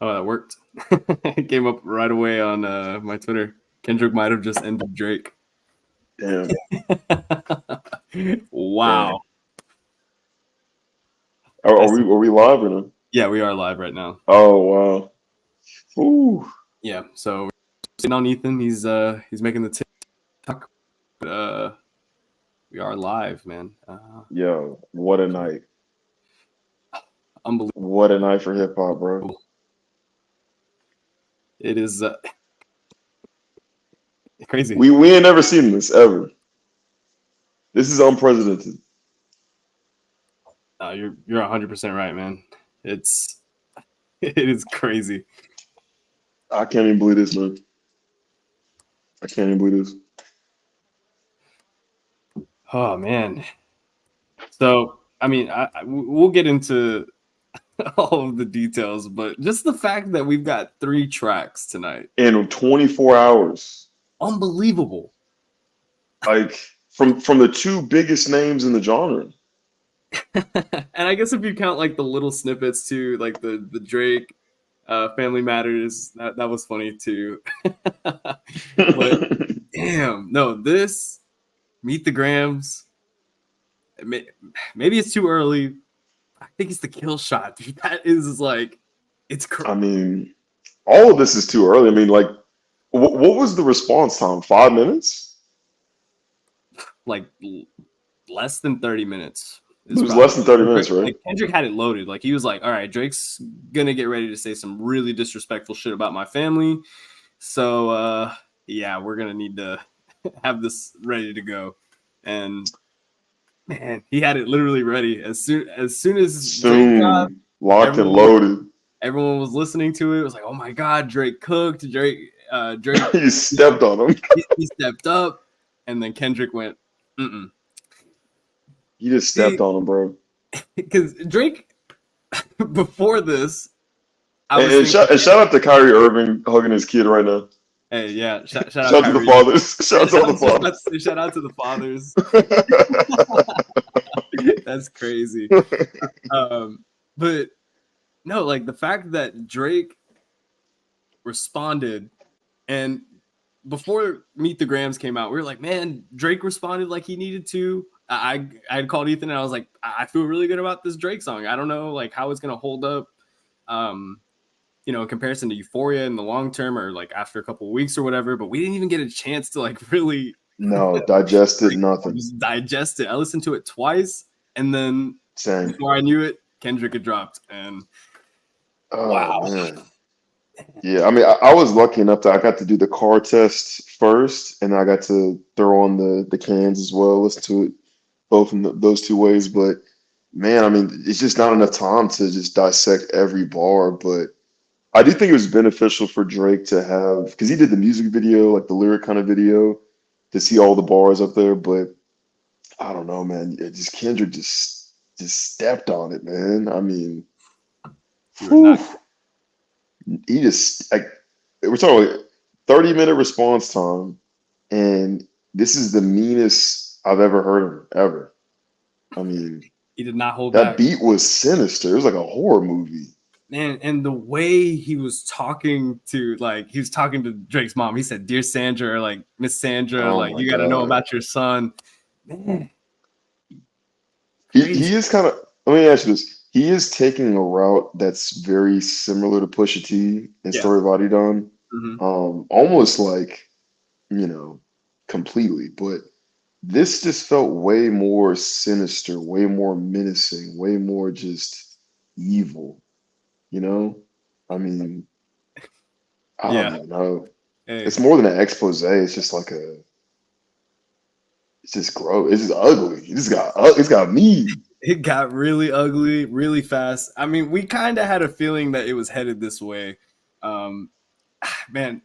Oh, that worked. It came up right away on my Twitter. Kendrick might have just ended Drake. Damn. Damn. Wow. Are we live or no? Yeah, we are live right now. Oh wow. Ooh. Yeah, so we're sitting on Ethan. He's making the TikTok. But, we are live, man. Yo, what a night. Unbelievable. What a night for hip hop, bro. It is crazy. We ain't never seen this ever. This is unprecedented. You're 100% right, man. It's it is crazy. I can't even believe this, man. I can't even believe this. Oh man. So I mean, we'll get into all of the details, but just the fact that we've got 3 tracks tonight, In 24 hours. unbelievable. Like from the two biggest names in the genre. And I guess if you count like the little snippets too, like the Drake, Family Matters, that was funny too. But damn, no, this Meet the Grams. Maybe it's too early. I think it's the kill shot, dude. That is like, it's I mean, all of this is too early. I mean, like, what was the response time? 5 minutes? like less than 30 minutes. It was less than 30 minutes, right? Like Kendrick had it loaded. Like he was like, all right, Drake's gonna get ready to say some really disrespectful shit about my family. So yeah, we're gonna need to have this ready to go. And man, he had it literally ready. As soon as Drake dropped, Locked and loaded. everyone was listening to it. It was like, oh my god, Drake cooked. Drake You stepped on him. he stepped up, and then Kendrick went, mm-mm. You just stepped on him, bro. Because Drake, before this, And shout out to Kyrie Irving hugging his kid right now. Hey, yeah, shout out to the fathers. Shout out to all the fathers. Shout out to the fathers. That's crazy. But no, like the fact that Drake responded, and before Meet the Grams came out, we were like, man, Drake responded like he needed to. I had called Ethan and I was like, I feel really good about this Drake song. I don't know like how it's gonna hold up, in comparison to Euphoria in the long term or like after a couple of weeks or whatever. But we didn't even get a chance to like really digest it. Nothing. Just digest it. I listened to it twice, and then before I knew it, Kendrick had dropped, and wow. Man. Yeah, I mean, I was lucky enough that I got to do the car test first, and I got to throw on the cans as well, listen to it both in those two ways. But man, I mean, it's just not enough time to just dissect every bar. But I do think it was beneficial for Drake to have, because he did the music video, like the lyric kind of video, to see all the bars up there. But I don't know, man. Kendrick just stepped on it, man. I mean, he just like we're talking like 30-minute response time, and this is the meanest I've ever heard of him ever. I mean, he did not hold that back. Beat was sinister. It was like a horror movie. Man, and the way he was talking to Drake's mom. He said, "Dear Sandra," or like Miss Sandra, like you got to know about your son. Man, he is kind of. Let me ask you this. He is taking a route that's very similar to Pusha T and Story of Adidon. Almost like, completely. But this just felt way more sinister, way more menacing, way more just evil. I mean, I don't know. Hey. It's more than an expose. It's just like it's just gross. It's just ugly. It's got mean. It got really ugly really fast. I mean, we kind of had a feeling that it was headed this way. Man,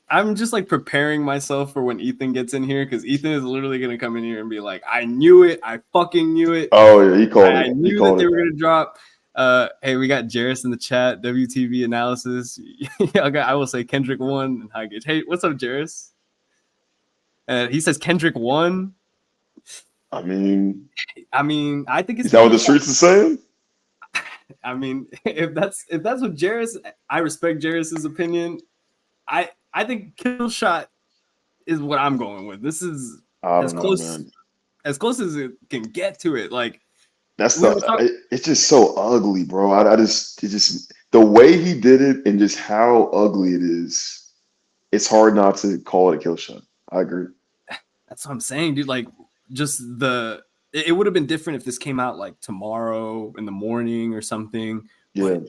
I'm just like preparing myself for when Ethan gets in here, because Ethan is literally going to come in here and be like, I knew it. I fucking knew it. Oh, yeah, he called it. I knew that they were going to drop. Hey, we got Jairus in the chat, WTV analysis. I will say Kendrick won. Hey, what's up, Jairus? He says Kendrick won. I mean, I think it's. Is that what the streets are saying? I mean, if that's what Jarris, I respect Jarris's opinion. I think Kill Shot is what I'm going with. This is I as don't know, close man. as it can get to it. Like That's we were talking. it's just so ugly, bro. I just, it just, the way he did it and just how ugly it is, it's hard not to call it a kill shot. I agree. That's what I'm saying, dude. Like just it would have been different if this came out like tomorrow in the morning or something. Yeah. But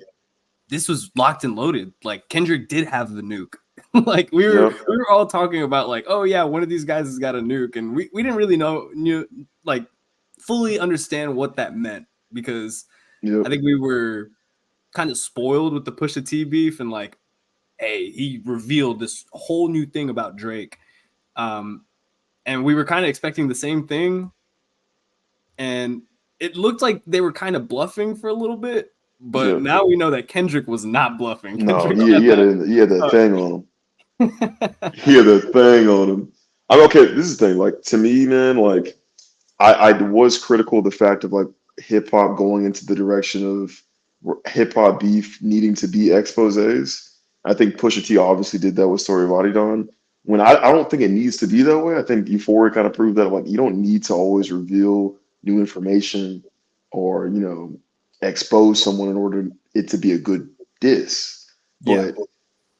this was locked and loaded. Like Kendrick did have the nuke. Like we Yep. were all talking about like, oh yeah, one of these guys has got a nuke, and we didn't really knew like fully understand what that meant because I Yep. think we were kind of spoiled with the Pusha T beef and like, hey, he revealed this whole new thing about Drake. And we were kind of expecting the same thing. And it looked like they were kind of bluffing for a little bit, but Yep. now we know that Kendrick was not bluffing. No, Kendrick had he had that that. thing on him. He had that thing on him. I'm okay. This is the thing. Like to me, man, like I was critical of the fact of like hip hop going into the direction of hip hop beef needing to be exposés. I think Pusha T obviously did that with Story of Adidon. When I don't think it needs to be that way. I think Euphoria kind of proved that like you don't need to always reveal new information or expose someone in order it to be a good diss. Yeah. But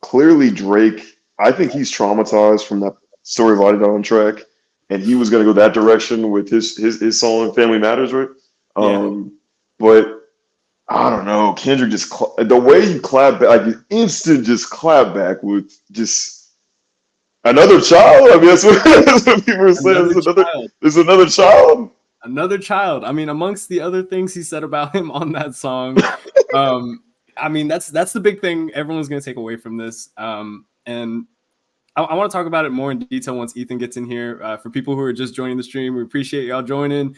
clearly Drake, I think he's traumatized from that Story of Adidon track, and he was going to go that direction with his song Family Matters, right? Yeah. But I don't know. Kendrick just the way he clapped back, like instant just clap back with just another child. I mean, that's what people are saying. Another child. There's another child. Another child. I mean, amongst the other things he said about him on that song, I mean, that's the big thing everyone's going to take away from this. And I want to talk about it more in detail once Ethan gets in here. For people who are just joining the stream, we appreciate y'all joining.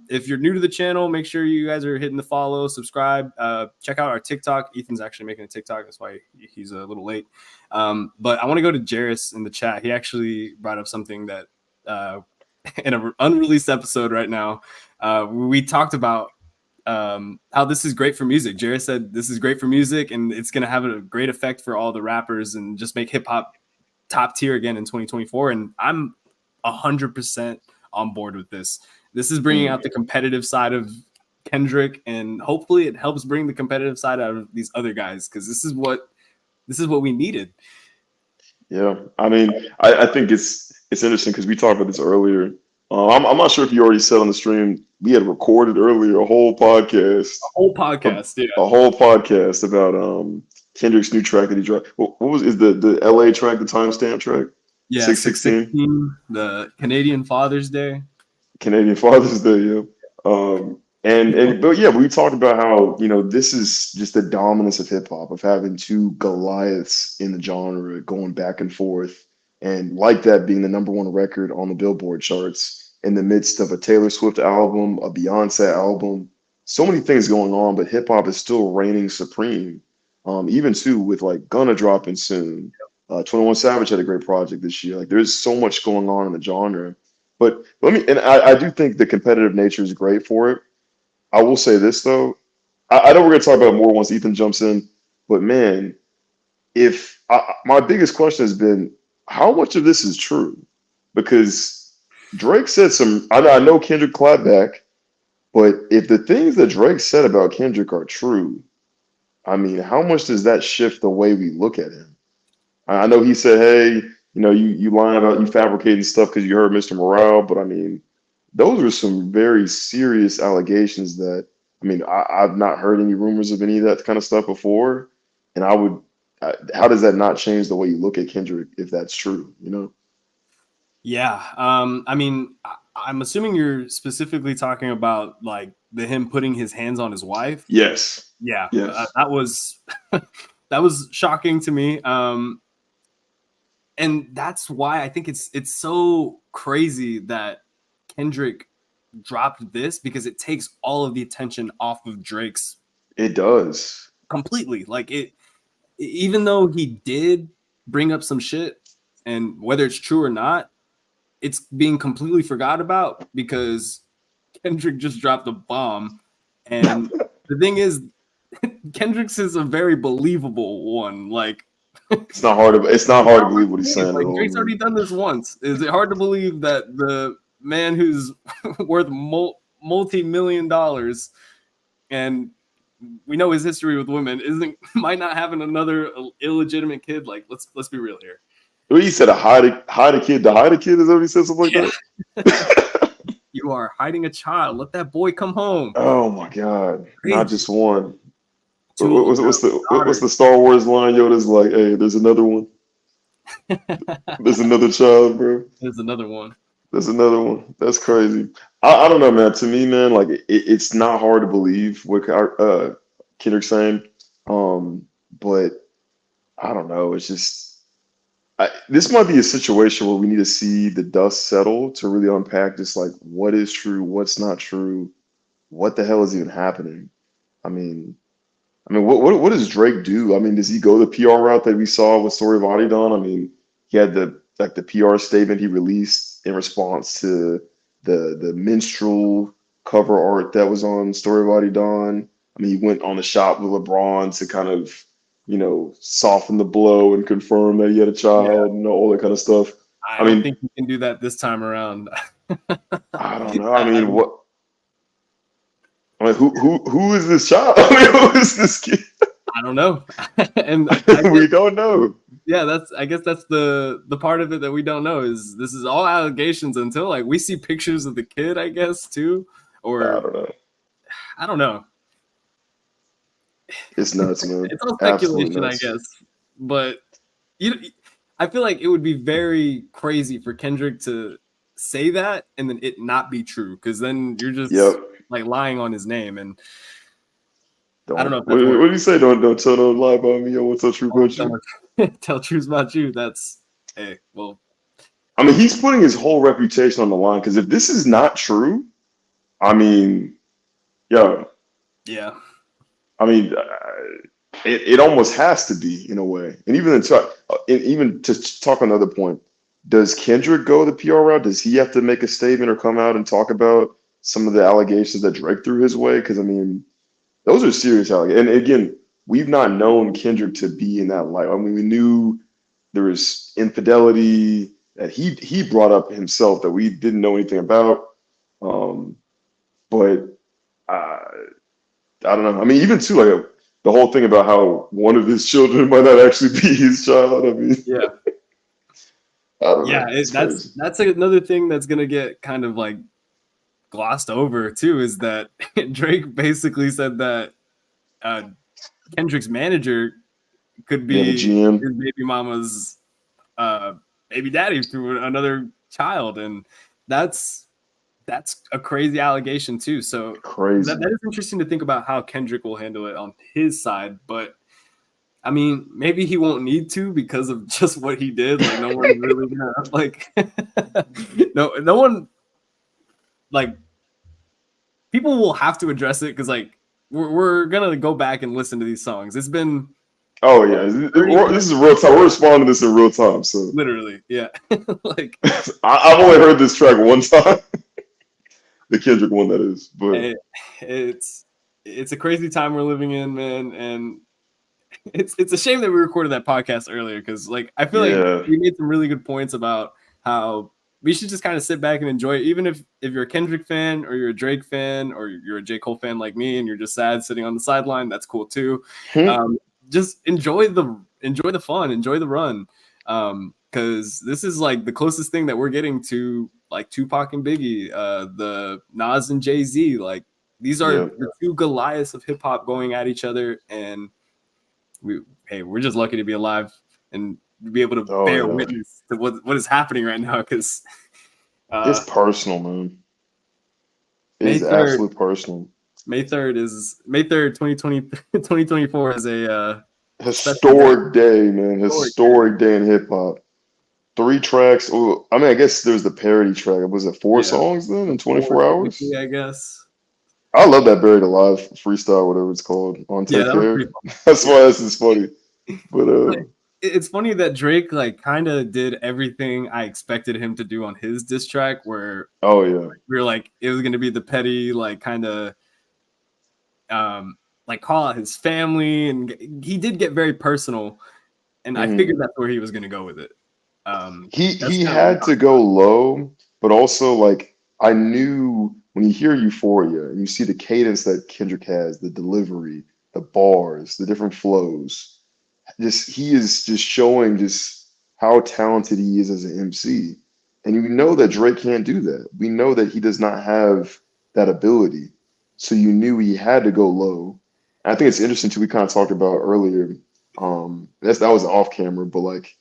If you're new to the channel, make sure you guys are hitting the follow, subscribe, check out our TikTok. Ethan's actually making a TikTok. That's why he's a little late. But I want to go to Jarris in the chat. He actually brought up something that in an unreleased episode right now, we talked about how this is great for music. Jarris said this is great for music and it's going to have a great effect for all the rappers and just make hip hop top tier again in 2024. And I'm 100% on board with this. This is bringing out the competitive side of Kendrick, and hopefully it helps bring the competitive side out of these other guys, because this is what we needed. Yeah, I mean, I think it's interesting because we talked about this earlier. I'm not sure if you already said on the stream, we had recorded earlier a whole podcast, Yeah. a whole podcast about Kendrick's new track that he dropped. What was is the LA track, the timestamp track? Yeah, 616, the Canadian Father's Day. Canadian Father's Day, yeah. But yeah, we talked about how this is just the dominance of hip hop, of having two Goliaths in the genre going back and forth, and like that being the number one record on the Billboard charts in the midst of a Taylor Swift album, a Beyonce album, so many things going on, but hip hop is still reigning supreme. Even too with like Gunna dropping soon. 21 Savage had a great project this year. Like there's so much going on in the genre. But I do think the competitive nature is great for it. I will say this though, I know we're gonna talk about it more once Ethan jumps in, but man, if my biggest question has been how much of this is true? Because Drake said some, I know Kendrick clapped back, but if the things that Drake said about Kendrick are true, I mean, how much does that shift the way we look at him? I know he said, hey, you lying about you fabricating stuff because you heard Mr. Morale, but I mean, those are some very serious allegations that, I mean, I've not heard any rumors of any of that kind of stuff before. And how does that not change the way you look at Kendrick if that's true, Yeah. I mean, I'm assuming you're specifically talking about like him putting his hands on his wife. Yes. Yeah. Yes. That was that was shocking to me. And that's why I think it's so crazy that Kendrick dropped this, because it takes all of the attention off of Drake's It does. completely. Like even though he did bring up some shit, and whether it's true or not, it's being completely forgot about because Kendrick just dropped a bomb. And the thing is, Kendrick's is a very believable one. Like, It's not hard to believe what he's saying at like all, Drake's man. already done this once. Is it hard to believe that the man who's worth multi-million dollars and we know his history with women might not having another illegitimate kid? Like, let's be real here. He said hide a kid to hide a kid. Is that what he said? Something like that. You are hiding a child. Let that boy come home. Oh my God! Crazy. Not just one. Two What's the Star Wars line? Yoda's like, "Hey, there's another one. There's another child, bro. There's another one. There's another one." That's crazy. I don't know, man. To me, man, like it's not hard to believe what Kendrick's saying. But I don't know. It's just this might be a situation where we need to see the dust settle to really unpack just like what is true, what's not true, what the hell is even happening. I mean, what does Drake do? I mean, does he go the PR route that we saw with Story of Adidon? I mean, he had the PR statement he released in response to the minstrel cover art that was on Story of Adidon. I mean, he went on the shot with LeBron to kind of, soften the blow and confirm that he had a child and all that kind of stuff. I don't think you can do that this time around. I don't know. I mean, what? I mean, who is this child? I mean, who is this kid? I don't know, and we don't know. Yeah, I guess that's the part of it that we don't know is this is all allegations until like we see pictures of the kid, I guess too, or I don't know. It's nuts, man. It's all speculation, I guess, but I feel like it would be very crazy for Kendrick to say that and then it not be true because then you're just like lying on his name and I don't know. If what do you say? Don't tell no lie about me. I won't tell truth about you. Tell truth about you. That's well. I mean, he's putting his whole reputation on the line because if this is not true, I mean, yeah. I mean, it almost has to be in a way. And even to talk on another point, does Kendrick go the PR route? Does he have to make a statement or come out and talk about some of the allegations that Drake threw his way? Because I mean, those are serious allegations. And again, we've not known Kendrick to be in that light. I mean, we knew there was infidelity that he brought up himself that we didn't know anything about. But I don't know. I mean, even too, like the whole thing about how one of his children might not actually be his child. I mean, I don't know. That's another thing that's gonna get kind of like glossed over too. Is that Drake basically said that Kendrick's manager could be his baby mama's baby daddy through another child, and that's a crazy allegation too. So that is interesting to think about how Kendrick will handle it on his side. But I mean, maybe he won't need to because of just what he did. Like no one's really gonna like no one like people will have to address it because like we're gonna go back and listen to these songs. It's been this is real time. We're responding to this in real time. So literally, yeah. Like I've only heard this track one time. The Kendrick one, that is. But it's a crazy time we're living in, man, and it's a shame that we recorded that podcast earlier because, like, I feel like we made some really good points about how we should just kind of sit back and enjoy it, even if you're a Kendrick fan or you're a Drake fan or you're a J. Cole fan like me and you're just sad sitting on the sideline. That's cool too. Just enjoy the fun, enjoy the run, because this is like the closest thing that we're getting to like Tupac and Biggie, the Nas and Jay-Z. Like these are the two Goliaths of hip hop going at each other, and we're just lucky to be alive and be able to bear witness to what is happening right now. Because it's personal, man. It's absolutely personal. May 3rd, 2024 is a historic day, man. Historic day in hip hop. 3 tracks. Oh, I mean, I guess there's the parody track. Was it 4 songs then in 24 hours? I guess. I love that Buried Alive freestyle, whatever it's called, on Take Care. That's why this is funny. But it's funny that Drake like kind of did everything I expected him to do on his diss track. Where we were like, it was going to be the petty, like kind of like call out his family, and he did get very personal, and I figured that's where he was going to go with it. That's He kind of what we had to talked go about. low, but also like I knew when you hear Euphoria and you see the cadence that Kendrick has, the delivery, the bars, the different flows, just he is just showing just how talented he is as an MC. And you know that Drake can't do that. We know that he does not have that ability. So you knew he had to go low. And I think it's interesting too. We kind of talked about earlier. That was off camera, but like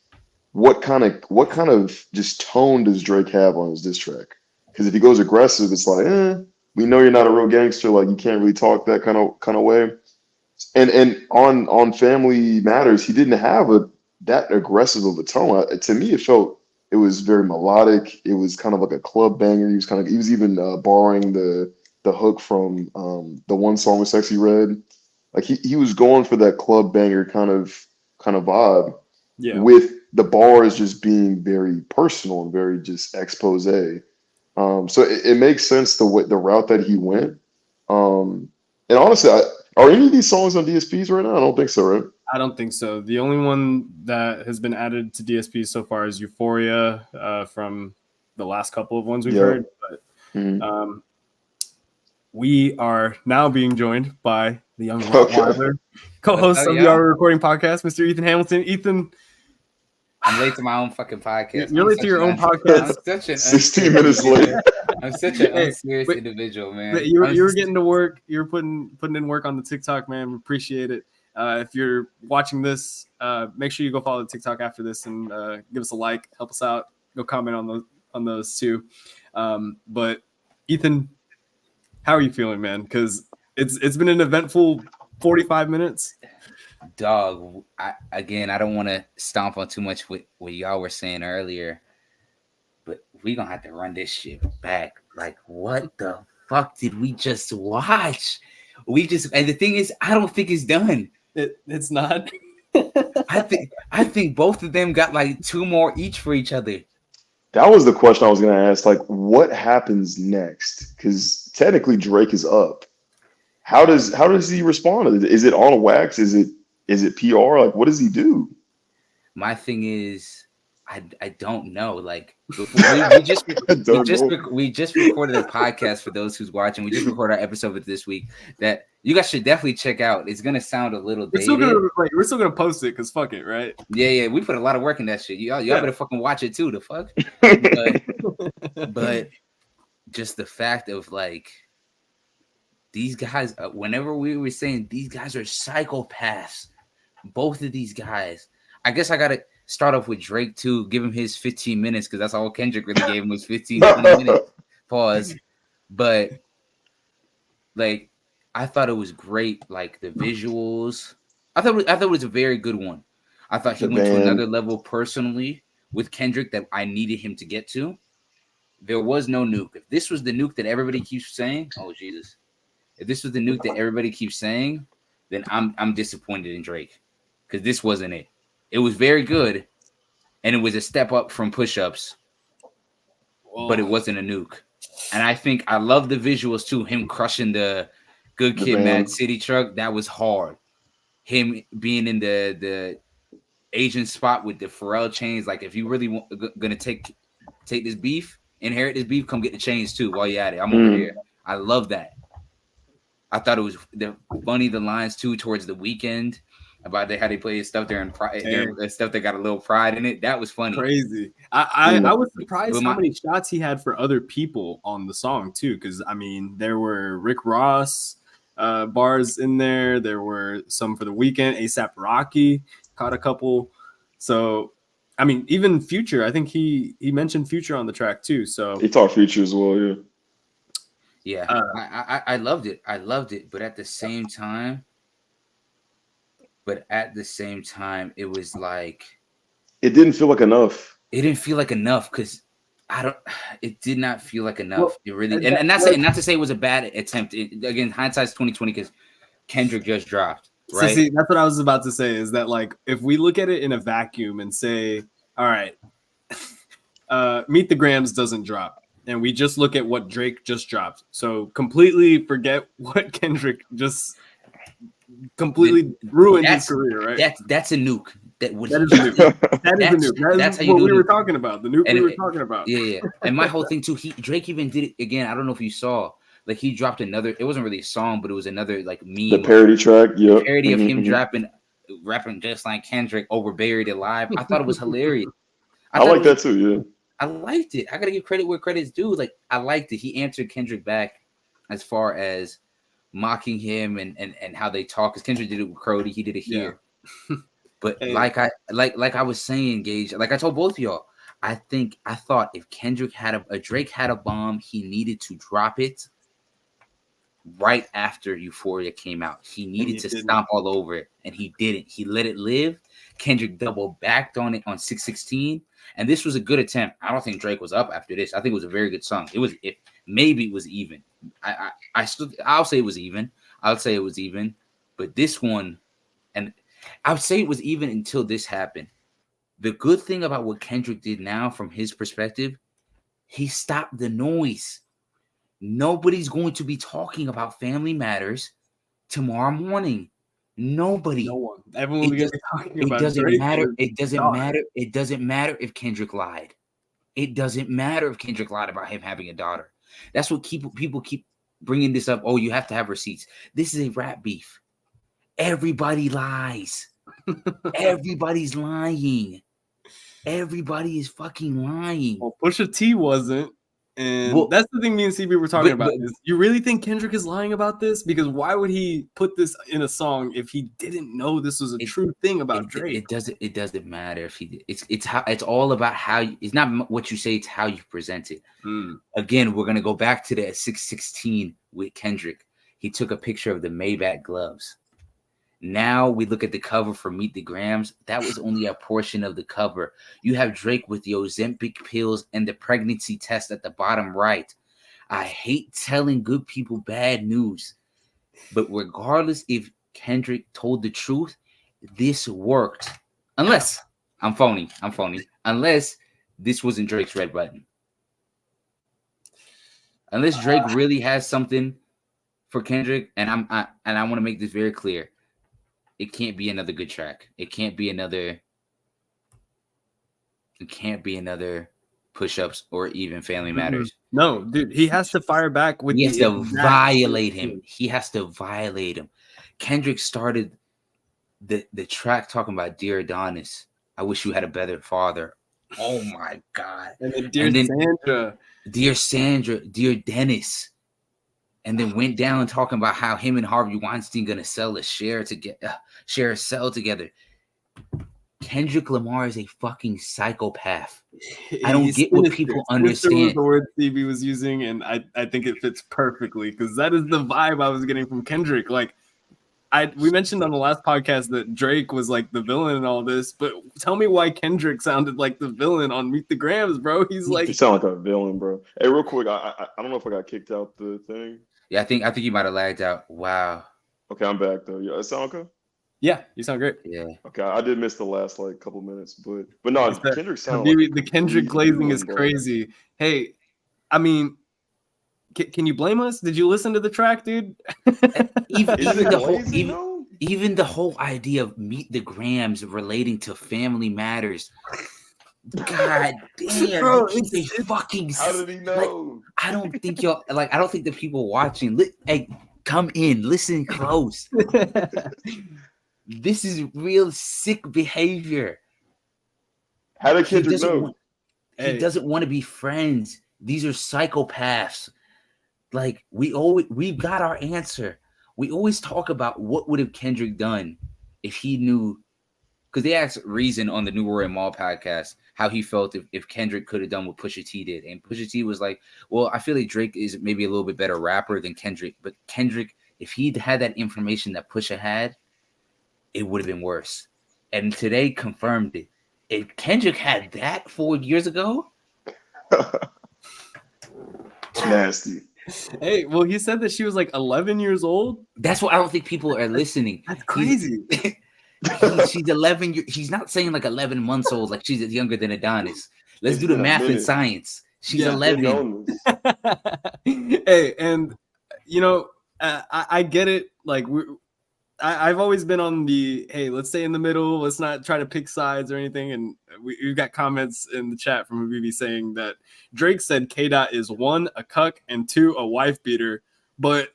what kind of just tone does Drake have on his diss track? Because if he goes aggressive, it's like, we know you're not a real gangster. Like you can't really talk that kind of way. And on Family Matters, he didn't have a that aggressive of a tone. To me, it was very melodic. It was kind of like a club banger. He was even borrowing the hook from the one song with Sexy Red. Like he was going for that club banger kind of vibe Yeah. with the bars just being very personal and very just expose. So it makes sense the route that he went. And honestly, are any of these songs on DSPs right now? I don't think so, right? I don't think so. The only one that has been added to DSP so far is Euphoria from the last couple of ones we've Yeah. heard. But we are now being joined by the young Rottweiler, co-host of the Are We Recording podcast, Mr. Ethan Hamilton. Ethan, I'm late to my own fucking podcast. You're late to your own podcast. I'm such an 16 minutes late. I'm such an unserious individual, man. But you were getting to work. You were putting in work on the TikTok, man. We appreciate it. If you're watching this, make sure you go follow the TikTok after this and give us a like, help us out. Go comment on those too. But Ethan, how are you feeling, man? Because it's been an eventful 45 minutes. Dog, I don't want to stomp on too much with what y'all were saying earlier, but we gonna have to run this shit back. Like, what the fuck did we just watch? And the thing is, I don't think it's done. It's not. I think both of them got like 2 more each for each other. That was the question I was gonna ask. Like, what happens next? Because technically Drake is up. How does he respond? Is it on wax? Is it PR? Like, what does he do? My thing is, I don't know. Like, we just recorded a podcast for those who's watching. We just recorded our episode of this week that you guys should definitely check out. It's gonna sound a little dated. We're still gonna post it because fuck it, right? Yeah. We put a lot of work in that shit. Y'all better fucking watch it too. The fuck. but just the fact of like these guys. Whenever we were saying these guys are psychopaths, both of these guys. I guess I gotta start off with Drake too. Give him his 15 minutes because that's all Kendrick really gave him was 15, 20 minutes. Pause. But like, I thought it was great. Like the visuals, I thought it was a very good one. I thought he went to another level personally with Kendrick that I needed him to get to. There was no nuke. If this was the nuke that everybody keeps saying, oh Jesus! If this was the nuke that everybody keeps saying, then I'm disappointed in Drake because this wasn't it. It was very good, and it was a step up from push-ups, but it wasn't a nuke. And I think I love the visuals too. Him crushing the Good Kid, Mad City truck, that was hard. Him being in the Asian spot with the Pharrell chains, like if you really gonna take this beef, inherit this beef, come get the chains too while you're at it. I'm over here. I love that. I thought it was funny, the lines too towards the weekend about how they play stuff there and stuff that got a little pride in it. That was funny. Crazy. I was surprised how many shots he had for other people on the song too, because I mean there were Rick Ross bars in there. There were some for the weekend. A$AP Rocky caught a couple. So I mean, even Future. I think he mentioned Future on the track too. So he talked Future as well. Yeah. Yeah, I loved it. I loved it, but at the same time, it was like it didn't feel like enough. It didn't feel like enough because it did not feel like enough. Well, it really, and not to say it was a bad attempt. Again, hindsight's 2020 because Kendrick just dropped. Right. So see, that's what I was about to say. Is that like if we look at it in a vacuum and say, all right, Meet the Grams doesn't drop. And we just look at what Drake just dropped. So completely forget what Kendrick just completely ruined his That's career, right? that's a nuke. That would That is a nuke. That is a nuke. That that's is how you what do we it. were talking about. The nuke And we were talking about. Yeah. And my whole thing too, Drake even did it again. I don't know if you saw, like he dropped another, it wasn't really a song, but it was another like The meme, parody track. the Yep. parody of him Mm-hmm. rapping just like Kendrick over Buried Alive. I thought it was hilarious. I like that too. Yeah. I liked it. I gotta give credit where credit's due. Like I liked it. He answered Kendrick back as far as mocking him and how they talk. Because Kendrick did it with Crody, he did it here. Yeah. But Hey. like I was saying, Gage, like I told both of y'all, I thought if Kendrick had a Drake had a bomb, he needed to drop it right after Euphoria came out. He needed to stomp all over it, and he didn't. He let it live. Kendrick double backed on it on 616, and this was a good attempt. I don't think Drake was up after this. I think it was a very good song. Maybe it was even. I'll say it was even. I would say it was even, but this one, and I would say it was even until this happened. The good thing about what Kendrick did now, from his perspective, he stopped the noise. Nobody's going to be talking about Family Matters tomorrow morning. Nobody. No one. Everyone will be talking about doesn't Drake. matter. It doesn't matter. It doesn't matter if Kendrick lied. It doesn't matter if Kendrick lied about him having a daughter. That's what people keep bringing this up. Oh, you have to have receipts. This is a rap beef. Everybody lies. Everybody's lying. Everybody is fucking lying. Well, Pusha T wasn't. And that's the thing me and CB were talking about. Is you really think Kendrick is lying about this? Because why would he put this in a song if he didn't know this was a true thing about Drake? It doesn't matter if he. It's all about how. It's not what you say. It's how you present it. Again, we're gonna go back to the 616 with Kendrick. He took a picture of the Maybach gloves. Now we look at the cover for Meet the Grams. That was only a portion of the cover. You have Drake with the Ozempic pills and the pregnancy test at the bottom right. I hate telling good people bad news, but regardless if Kendrick told the truth, this worked. Unless I'm phony. Unless this wasn't Drake's red button. Unless Drake really has something for Kendrick, and I want to make this very clear. It can't be another good track. It can't be another push-ups or even Family Matters. No, dude, he has to fire back with. He has to violate him. He has to violate him. Kendrick started the track talking about Dear Adonis. I wish you had a better father. Oh my God. And then Sandra. Dear Sandra, Dear Dennis. And then went down talking about how him and Harvey Weinstein gonna sell a cell together. Kendrick Lamar is a fucking psychopath. I don't get what people understand. Was the word CB was using, and I think it fits perfectly because that is the vibe I was getting from Kendrick. Like, we mentioned on the last podcast that Drake was like the villain in all this, but tell me why Kendrick sounded like the villain on Meet the Grams, bro. He's like, you sound like a villain, bro. Hey, real quick, I don't know if I got kicked out the thing. Yeah, I think you might have lagged out. Wow. Okay, I'm back though. Yeah, it sound okay? Yeah, you sound great. Yeah. Okay, I did miss the last like couple minutes, but no, Kendrick sounded like the Kendrick glazing is crazy. Hey, I mean, can you blame us? Did you listen to the track, dude? even the whole idea of Meet the Grams relating to Family Matters. God damn, bro, it's fucking. How did he know? Like, I don't think the people watching. Hey, come in, listen close. This is real sick behavior. How did Kendrick know? He doesn't want to be friends. These are psychopaths. Like we've got our answer. We always talk about what would have Kendrick done if he knew. Because they asked Reason on the New Roy Mall podcast how he felt if Kendrick could have done what Pusha T did. And Pusha T was like, well, I feel like Drake is maybe a little bit better rapper than Kendrick. But Kendrick, if he'd had that information that Pusha had, it would have been worse. And today confirmed it. If Kendrick had that 4 years ago. Nasty. Hey, well, he said that she was like 11 years old. That's what I don't think people are listening. That's crazy. She's 11. She's not saying like 11 months old, like she's younger than Adonis. Let's do the math and science. She's 11. Hey, and you know, I get it. Like I've always been on the, hey, let's stay in the middle. Let's not try to pick sides or anything. And we've got comments in the chat from Habibi saying that Drake said K-Dot is 1, a cuck, and 2, a wife beater. But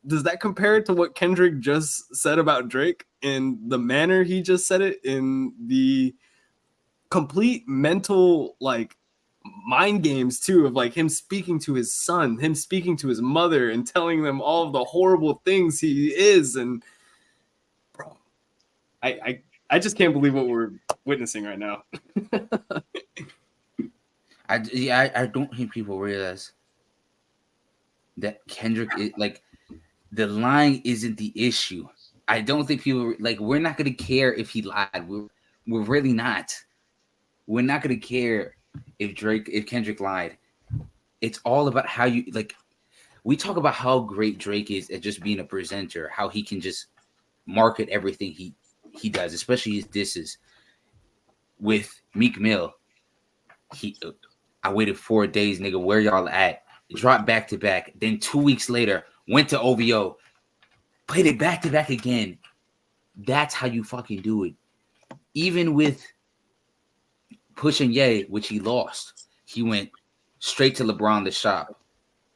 does that compare to what Kendrick just said about Drake in the manner he just said it, in the complete mental, like, mind games too, of like him speaking to his son, him speaking to his mother and telling them all of the horrible things he is? And bro, I just can't believe what we're witnessing right now. I don't think people realize that Kendrick is like, the lying isn't the issue. I don't think people like, we're not gonna care if he lied. We're really not. We're not gonna care if Kendrick lied. It's all about how you, like, we talk about how great Drake is at just being a presenter, how he can just market everything he does, especially his disses. With Meek Mill, I waited 4 days, nigga. Where y'all at? Dropped back to back. Then 2 weeks later, went to OVO, played it back to back again. That's how you fucking do it. Even with Push and Ye, which he lost, he went straight to LeBron the shop,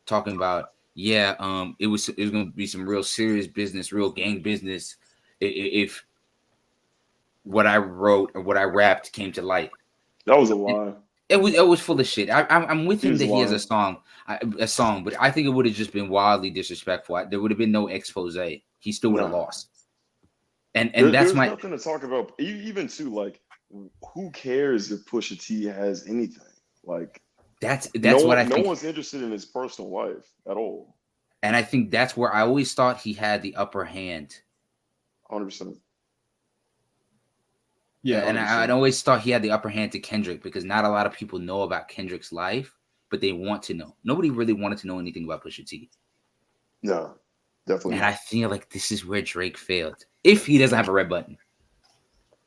talking about, it was going to be some real serious business, real gang business, if what I wrote or what I rapped came to light. That was a lie. It was full of shit. I'm with him that he has a song, but I think it would have just been wildly disrespectful. There would have been no expose. He still would have lost. And that's there's nothing to talk about. Even too, like, who cares if Pusha T has anything? Like, that's what I think. No one's interested in his personal life at all. And I think that's where I always thought he had the upper hand. 100%. Yeah, and I always thought he had the upper hand to Kendrick, because not a lot of people know about Kendrick's life, but they want to know. Nobody really wanted to know anything about Pusha T. No, definitely. And I feel like this is where Drake failed. If he doesn't have a red button.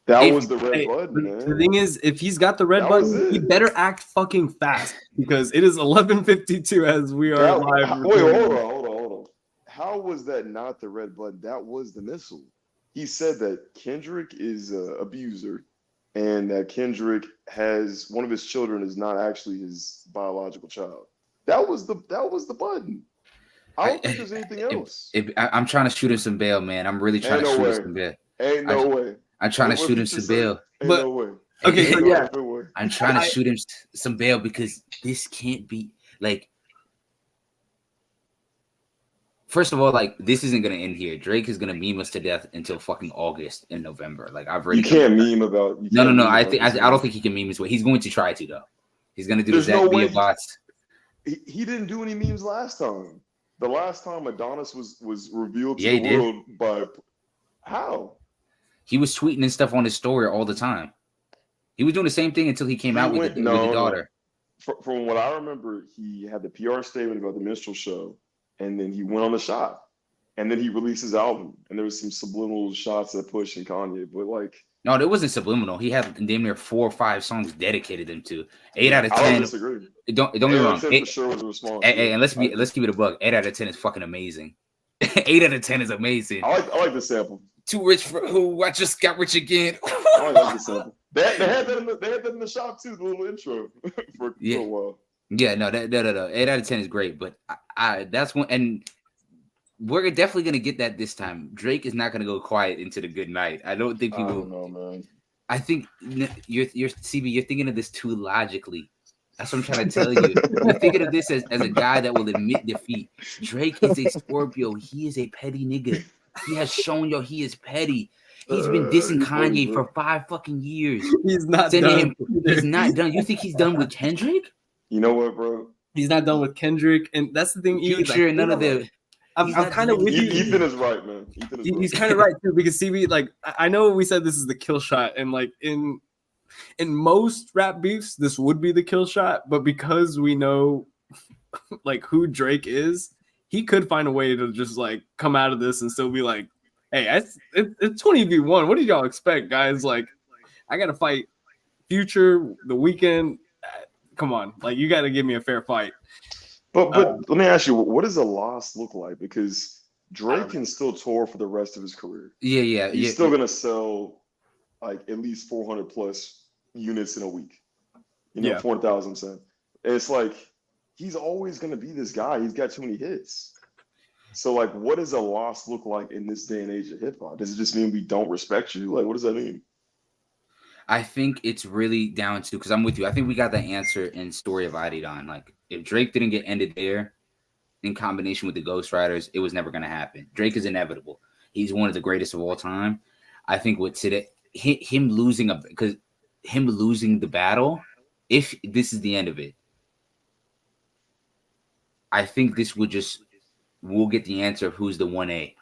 That was the red button, man. The thing is, if he's got the red button, he better act fucking fast, because it is 11:52 as we are live. Wait, hold on. How was that not the red button? That was the missile. He said that Kendrick is an abuser, and that Kendrick has one of his children is not actually his biological child. That was the button. I don't think there's anything else. I'm trying to shoot him some bail, man. I'm really trying to shoot him some bail. Ain't no way. I'm trying to shoot him some bail. Ain't no way. Okay, so yeah, I'm trying to shoot him some bail, because this can't be like. First of all, like, this isn't gonna end here. Drake is gonna meme us to death until fucking August and November. Like, I've already. You can't meme about. No. I don't think he can meme his way. He's going to try to, though. He's gonna do the Zach Via bots. He didn't do any memes last time. The last time Adonis was revealed to the world by how? He was tweeting and stuff on his story all the time. He was doing the same thing until he came out with the daughter. From what I remember, he had the PR statement about the minstrel show, and then he went on the shot, and then he released his album, and there was some subliminal shots at Push and Kanye, but like. No, there wasn't subliminal. He had damn near 4 or 5 songs dedicated them to. 8 out of 10. I disagree. Don't get me wrong. 8 for sure was a response. And let's keep it a buck. 8 out of 10 is fucking amazing. 8 out of 10 is amazing. I like the sample. Too rich for who? I just got rich again. I like the sample. They had that in the shop too. The little intro for a while. Yeah, no. 8 out of 10 is great, but that's one, and we're definitely gonna get that this time. Drake is not gonna go quiet into the good night. I don't think people. I don't know, man. I think you're CB. You're thinking of this too logically. That's what I'm trying to tell you. You're thinking of this as a guy that will admit defeat. Drake is a Scorpio. He is a petty nigga. He has shown he is petty. He's been dissing Kanye for 5 fucking years. He's not done. He's not done. You think he's done with Kendrick? You know what, bro? He's not done with Kendrick, and that's the thing. Future, none of the. I'm kind of with you. Ethan is right, man. He's kind of right too, because CB, like, I know we said this is the kill shot, and like in most rap beefs, this would be the kill shot, but because we know like who Drake is, he could find a way to just like come out of this and still be like, hey, it's 20v1. What did y'all expect, guys? Like, I gotta fight Future, The Weeknd. Come on, like, you got to give me a fair fight. But let me ask you, what does a loss look like? Because Drake can still tour for the rest of his career. Yeah. He's still gonna sell like at least 400 plus units in a week. 4,000 cents. And it's like he's always gonna be this guy. He's got too many hits. So like, what does a loss look like in this day and age of hip hop? Does it just mean we don't respect you? Like, what does that mean? I think it's really down to, because I'm with you. I think we got the answer in Story of Adidon. Like, if Drake didn't get ended there in combination with the Ghost Riders, it was never going to happen. Drake is inevitable. He's one of the greatest of all time. I think with today, him losing the battle, if this is the end of it, I think this would we'll get the answer of who's the 1A.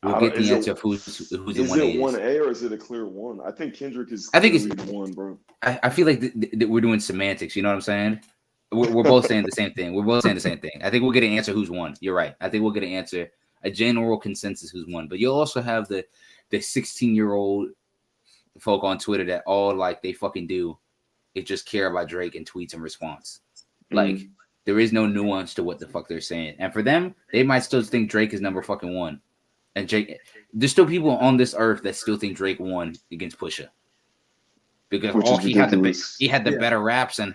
We'll get the answer of who's the 1A. Is it 1A or is it a clear one? I think Kendrick is. I think it's the one, bro. I feel like we're doing semantics. You know what I'm saying? We're both saying the same thing. We're both saying the same thing. I think we'll get an answer who's won. You're right. I think we'll get an answer, a general consensus who's won. But you'll also have the 16-year-old folk on Twitter that all like they fucking do is just care about Drake and tweets and response. Like there is no nuance to what the fuck they're saying. And for them, they might still think Drake is number fucking one. And Drake, there's still people on this earth that still think Drake won against Pusha. Because he had the better raps and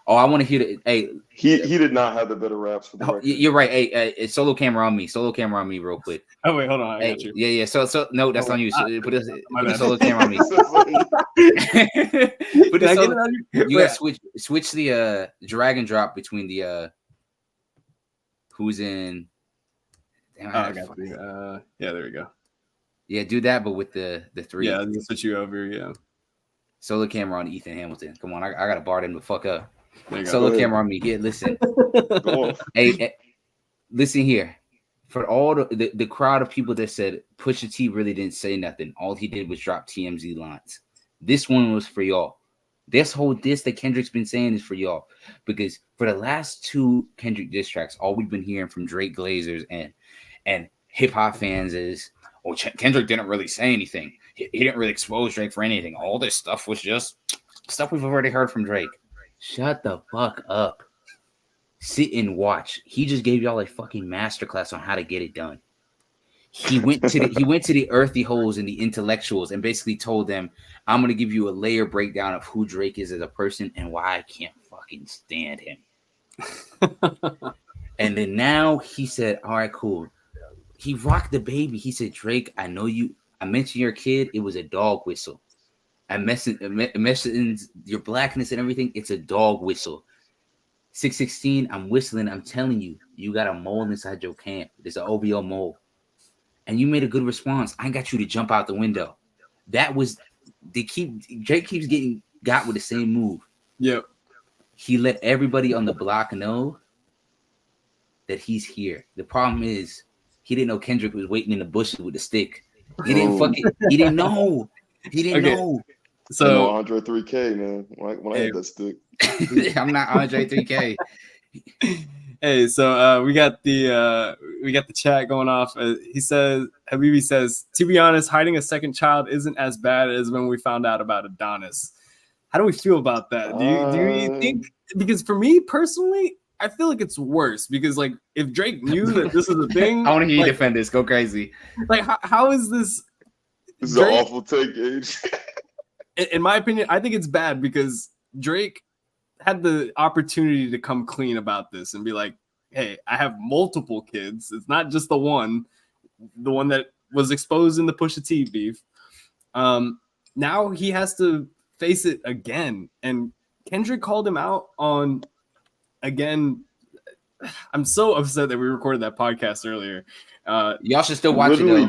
I want to hear the he did not have the better raps for the record. You're right. Hey, solo camera on me real quick. Oh wait, hold on, I got you. Yeah. So no, that's on you. So put a solo camera on me. You got switch the drag and drop between the who's in. Damn, I got you. Yeah, there we go. Yeah, do that, but with the three. Yeah, I'll switch you over. Yeah. Solo camera on Ethan Hamilton. Come on, I got to bar them the fuck up. Solo camera on me. Yeah, listen. Hey, listen here. For all the crowd of people that said Pusha T really didn't say nothing, all he did was drop TMZ lines. This one was for y'all. This whole diss that Kendrick's been saying is for y'all. Because for the last two Kendrick diss tracks, all we've been hearing from Drake Glazers and hip-hop fans is, Kendrick didn't really say anything. He didn't really expose Drake for anything. All this stuff was just stuff we've already heard from Drake. Shut the fuck up. Sit and watch. He just gave y'all a fucking masterclass on how to get it done. He went to the earthy holes and the intellectuals and basically told them, I'm gonna give you a layer breakdown of who Drake is as a person and why I can't fucking stand him. And then now he said, all right, cool. He rocked the baby. He said, Drake, I mentioned your kid. It was a dog whistle. I mentioned your blackness and everything. It's a dog whistle. 616, I'm whistling. I'm telling you, you got a mole inside your camp. There's an OVO mole. And you made a good response. I got you to jump out the window. Drake keeps getting got with the same move. Yep. He let everybody on the block know that he's here. The problem is he didn't know Kendrick was waiting in the bushes with the stick. He didn't know. He didn't know. So Andre 3K, man. When I had that stick. I'm not Andre 3K. Hey, so we got the chat going off. He says, Habibi says, to be honest, hiding a second child isn't as bad as when we found out about Adonis. How do we feel about that? Do you think? Because for me personally, I feel like it's worse because like if Drake knew that this is a thing, I want to hear you defend this. Go crazy. Like how is this? This is an awful take, Gage. In my opinion, I think it's bad because Drake had the opportunity to come clean about this and be like, hey, I have multiple kids. It's not just the one that was exposed in the Pusha T beef. Now he has to face it again. And Kendrick called him out on, again, I'm so upset that we recorded that podcast earlier. Y'all should still watch it, though.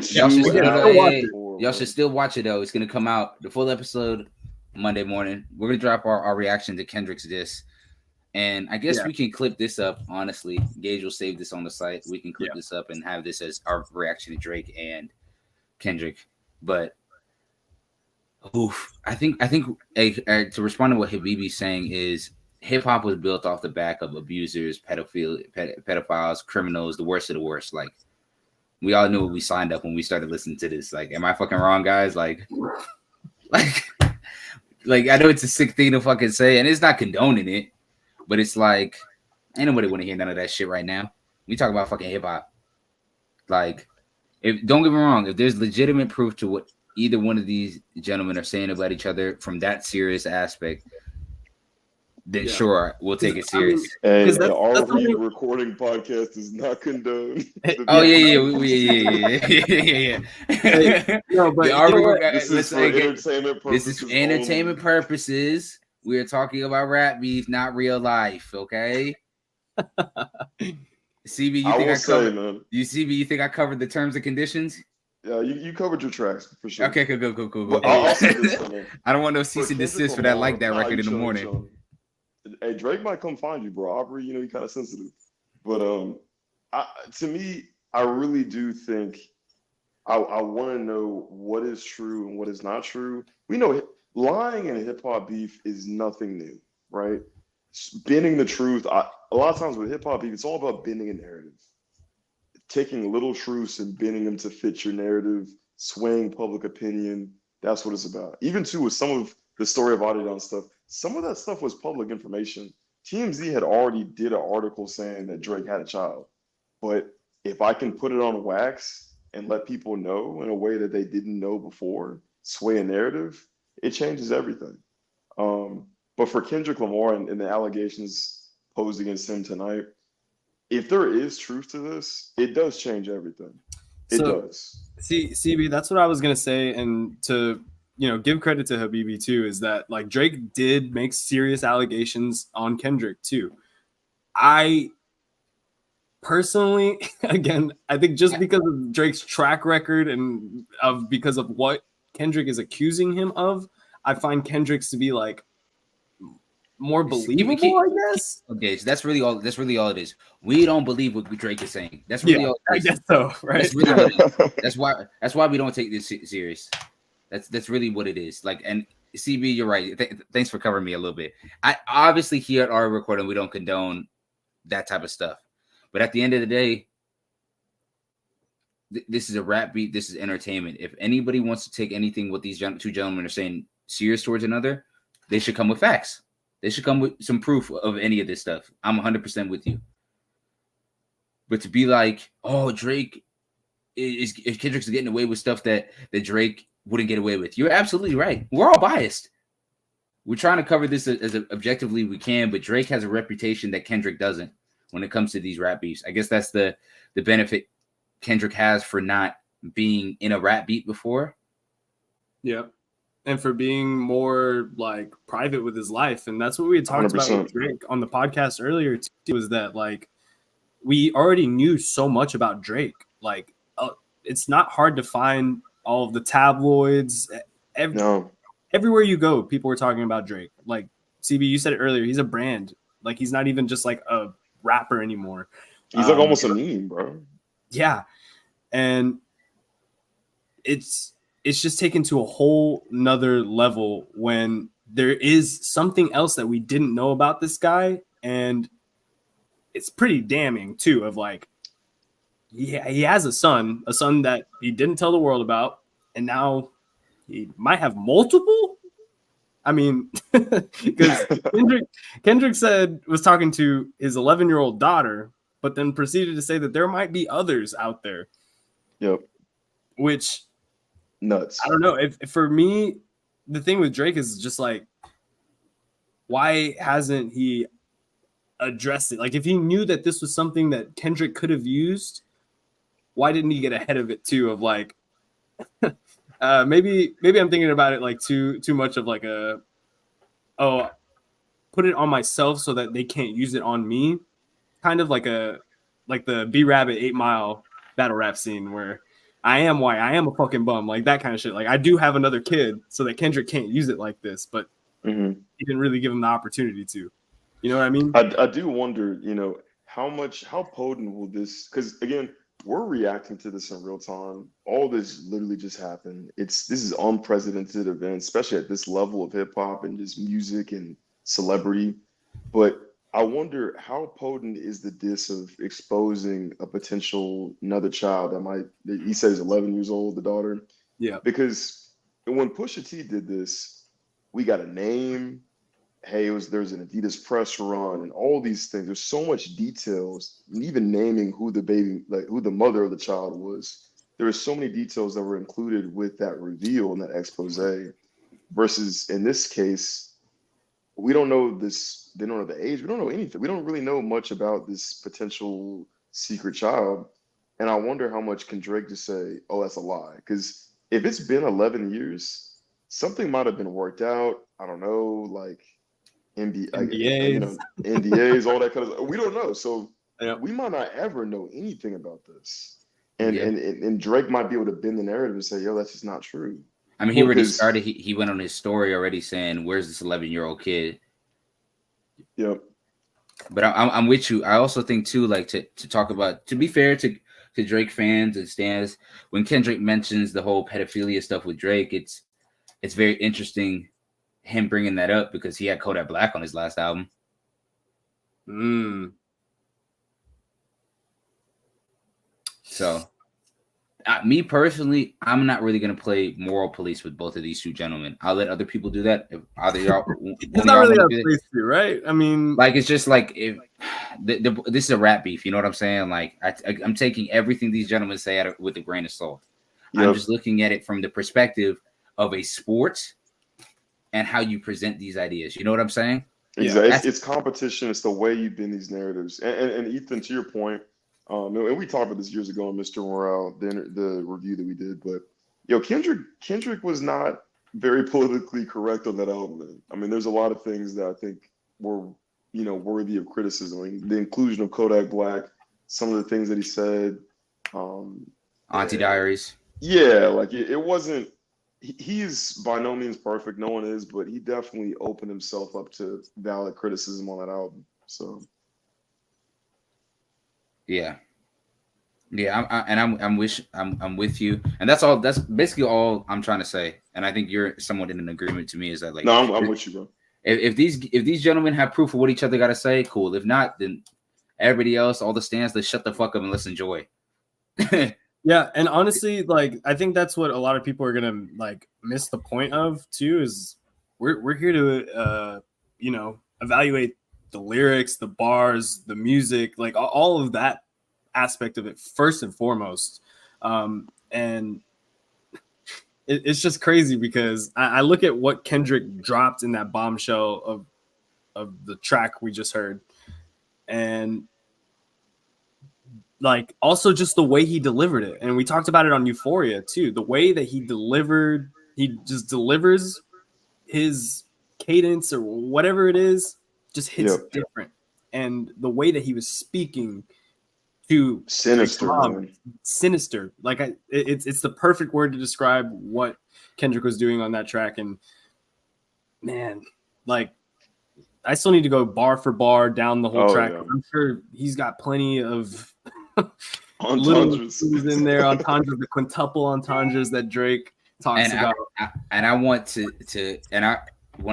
Y'all should still watch it, though. It's going to come out, the full episode, Monday morning. We're going to drop our reaction to Kendrick's diss. And I guess we can clip this up, honestly. Gage will save this on the site. We can clip this up and have this as our reaction to Drake and Kendrick. But, I think to respond to what Habibi's saying is, hip-hop was built off the back of abusers, pedophiles, criminals, the worst of the worst. Like, we all knew what we signed up when we started listening to this. Like, am I fucking wrong, guys? Like, I know it's a sick thing to fucking say, and it's not condoning it, but it's like, ain't nobody want to hear none of that shit right now. We talk about fucking hip hop. Like, if don't get me wrong, if there's legitimate proof to what either one of these gentlemen are saying about each other from that serious aspect, then sure, we'll take it serious. Hey, because the that's Are We something. Recording podcast does not condone. Oh Yeah. yeah. No, The but Are you know We what? This let's is for say entertainment this is purposes for entertainment only. purposes. We are talking about rap beef, not real life. Okay. CB, you I think will I say, covered? man. You CB, you think I covered the terms and conditions? Yeah, you covered your tracks for sure. Okay, go. But I'll say this, man. I don't want no For cease and Kendrick desist for that Lamar, like that nah, record you in the chilling, you morning. chilling. Hey, Drake might come find you, bro. Aubrey, you kind of sensitive. But to me, I really do think I want to know what is true and what is not true. We know lying in hip hop beef is nothing new, right? Bending the truth. A lot of times with hip hop beef, it's all about bending a narrative, taking little truths and bending them to fit your narrative, swaying public opinion. That's what it's about. Even too with some of the story of Adidon stuff, some of that stuff was public information. TMZ had already did an article saying that Drake had a child. But if I can put it on wax and let people know in a way that they didn't know before, sway a narrative, it changes everything. But for Kendrick Lamar and the allegations posed against him tonight, if there is truth to this, it does change everything. It So does. see, CB, that's what I was gonna say, and to give credit to Habibi too, is that like Drake did make serious allegations on Kendrick too. I personally, again, I think just because of Drake's track record and because of what Kendrick is accusing him of, I find Kendrick's to be like more believable, I guess. Okay, so that's really all. That's really all it is. We don't believe what Drake is saying. That's really Yeah, all. I guess so. Right. That's really what it is. That's why we don't take this serious. That's really what it is. Like, and CB, you're right. Thanks for covering me a little bit. I obviously here at our recording, we don't condone that type of stuff. But at the end of the day, this is a rap beat. This is entertainment. If anybody wants to take anything what these two gentlemen are saying serious towards another, they should come with facts. They should come with some proof of any of this stuff. I'm 100% with you. But to be like, oh, Drake is Kendrick's getting away with stuff that Drake wouldn't get away with. You're absolutely right. We're all biased. We're trying to cover this as objectively we can, but Drake has a reputation that Kendrick doesn't when it comes to these rap beefs. I guess that's the benefit Kendrick has for not being in a rap beat before. Yeah. And for being more like private with his life. And that's what we had talked 100%. about with Drake on the podcast earlier too, was that like we already knew so much about Drake. Like it's not hard to find all of the tabloids. Everywhere you go, people were talking about Drake. Like CB, you said it earlier, he's a brand. Like he's not even just like a rapper anymore. He's like almost a meme, bro. Yeah. And it's just taken to a whole nother level when there is something else that we didn't know about this guy. And it's pretty damning too, of like, he has a son that he didn't tell the world about. And now he might have multiple. I mean, because Kendrick was talking to his 11-year-old daughter, but then proceeded to say that there might be others out there. Yep. Which, nuts. I don't know. If for me, the thing with Drake is just like, why hasn't he addressed it? Like, if he knew that this was something that Kendrick could have used, why didn't he get ahead of it too? Of like, maybe I'm thinking about it like too much of like put it on myself so that they can't use it on me, kind of like the B-Rabbit 8 Mile battle rap scene where I am white, I am a fucking bum, like that kind of shit. Like I do have another kid so that Kendrick can't use it like this, but he didn't really give him the opportunity to. You know what I mean? I do wonder, how potent will this, because again, we're reacting to this in real time. All this literally just happened. This is unprecedented event, especially at this level of hip hop and just music and celebrity. But I wonder how potent is the diss of exposing a potential another child he says 11 years old, the daughter. Yeah. Because when Pusha T did this, we got a name hey, there's an Adidas press run and all these things. There's so much details, and even naming who the mother of the child was. There were so many details that were included with that reveal and that expose. Versus in this case, we don't know this. They don't know the age. We don't know anything. We don't really know much about this potential secret child. And I wonder how much can Drake just say, "Oh, that's a lie," because if it's been 11 years, something might have been worked out. I don't know, like NDAs. NDAs, all that kind of stuff. We don't know. So Yeah. we might not ever know anything about this. And, Yeah. and Drake might be able to bend the narrative and say, yo, that's just not true. I mean, he already started. He went on his story already saying, "Where's this 11-year-old kid?" Yep. But I'm with you. I also think too, like to talk about, to be fair to Drake fans and stans, when Kendrick mentions the whole pedophilia stuff with Drake, it's very interesting him bringing that up because he had Kodak Black on his last album. So, me personally, I'm not really gonna play moral police with both of these two gentlemen. I'll let other people do that. If either y'all, it's not really a place to, right? I mean, like it's just like if this is a rap beef, you know what I'm saying? Like I'm taking everything these gentlemen say with a grain of salt. Yep. I'm just looking at it from the perspective of a sport and how you present these ideas. You know what I'm saying? Exactly. Yeah. It's competition. It's the way you bend these narratives. And Ethan, to your point, and we talked about this years ago on Mr. Morale, the review that we did, but Kendrick was not very politically correct on that album. I mean, there's a lot of things that I think were, worthy of criticism. Like the inclusion of Kodak Black, some of the things that he said. Auntie Diaries. Yeah, like it wasn't. He's by no means perfect. No one is, but he definitely opened himself up to valid criticism on that album. So. Yeah. I'm with you, and that's all. That's basically all I'm trying to say. And I think you're somewhat in an agreement to me. Is that like? No, I'm with you, bro. If these gentlemen have proof of what each other got to say, cool. If not, then everybody else, all the stands, let's shut the fuck up and let's enjoy. Yeah, and honestly, like I think that's what a lot of people are gonna like miss the point of too. Is we're here to evaluate the lyrics, the bars, the music, like all of that aspect of it first and foremost. And it's just crazy because I look at what Kendrick dropped in that bombshell of the track we just heard, and like also just the way he delivered it. And we talked about it on Euphoria too. The way that he just delivers his cadence or whatever it is, just hits different. And the way that he was speaking to sinister, like it's the perfect word to describe what Kendrick was doing on that track. And man, like I still need to go bar for bar down the whole track. Yeah. I'm sure he's got plenty of entendres in there, entendres, the quintuple entendres that Drake talks about. I want to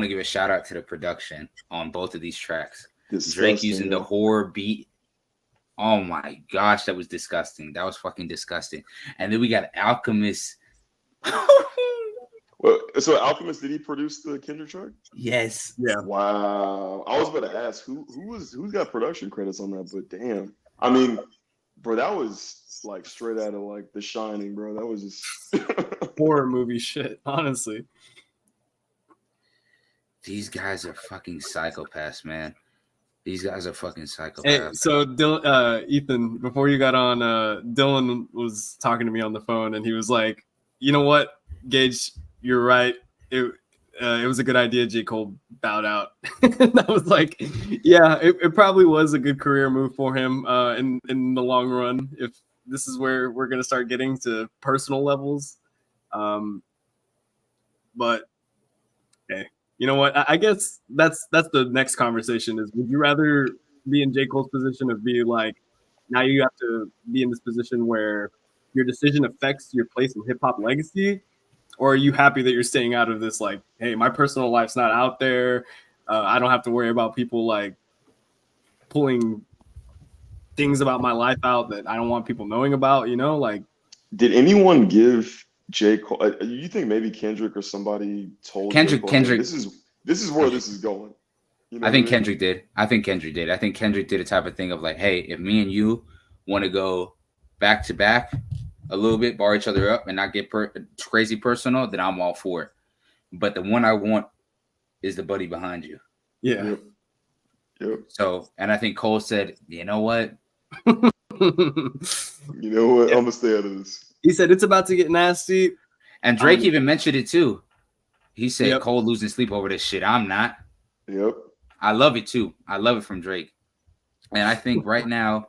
give a shout out to the production on both of these tracks. Drake using the horror beat. Oh my gosh, that was disgusting. That was fucking disgusting. And then we got Alchemist. Well, so Alchemist, did he produce the Kendrick track? Yes. Yeah. Wow. I was about to ask who's got production credits on that, but damn. I mean, bro, that was like straight out of like The Shining, bro. That was just horror movie shit, honestly. These guys are fucking psychopaths, man. These guys are fucking psychopaths. Hey, so Ethan, before you got on, Dylan was talking to me on the phone, and he was like, "You know what, Gage, you're right. It was a good idea. J. Cole bowed out." And I was like, "Yeah, it probably was a good career move for him in the long run. If this is where we're gonna start getting to personal levels, but okay." You know what? I guess that's the next conversation is, would you rather be in J. Cole's position of being like, now you have to be in this position where your decision affects your place in hip hop legacy? Or are you happy that you're staying out of this? Like, hey, my personal life's not out there. I don't have to worry about people like pulling things about my life out that I don't want people knowing about, like. Did anyone give J. Cole, you think maybe Kendrick or somebody told Kendrick, this is where this is going? You know I what think I mean? Kendrick did. I think Kendrick did. I think Kendrick did a type of thing of like, hey, if me and you want to go back to back a little bit, bar each other up, and not get crazy personal, then I'm all for it. But the one I want is the buddy behind you. Yeah. Yep. Yep. So, and I think Cole said, you know what? You know what? Yeah. I'm gonna stay out of this. He said it's about to get nasty. And Drake even mentioned it too. He said, Yep. Cole losing sleep over this shit. I'm not. Yep. I love it too. I love it from Drake. And I think right now,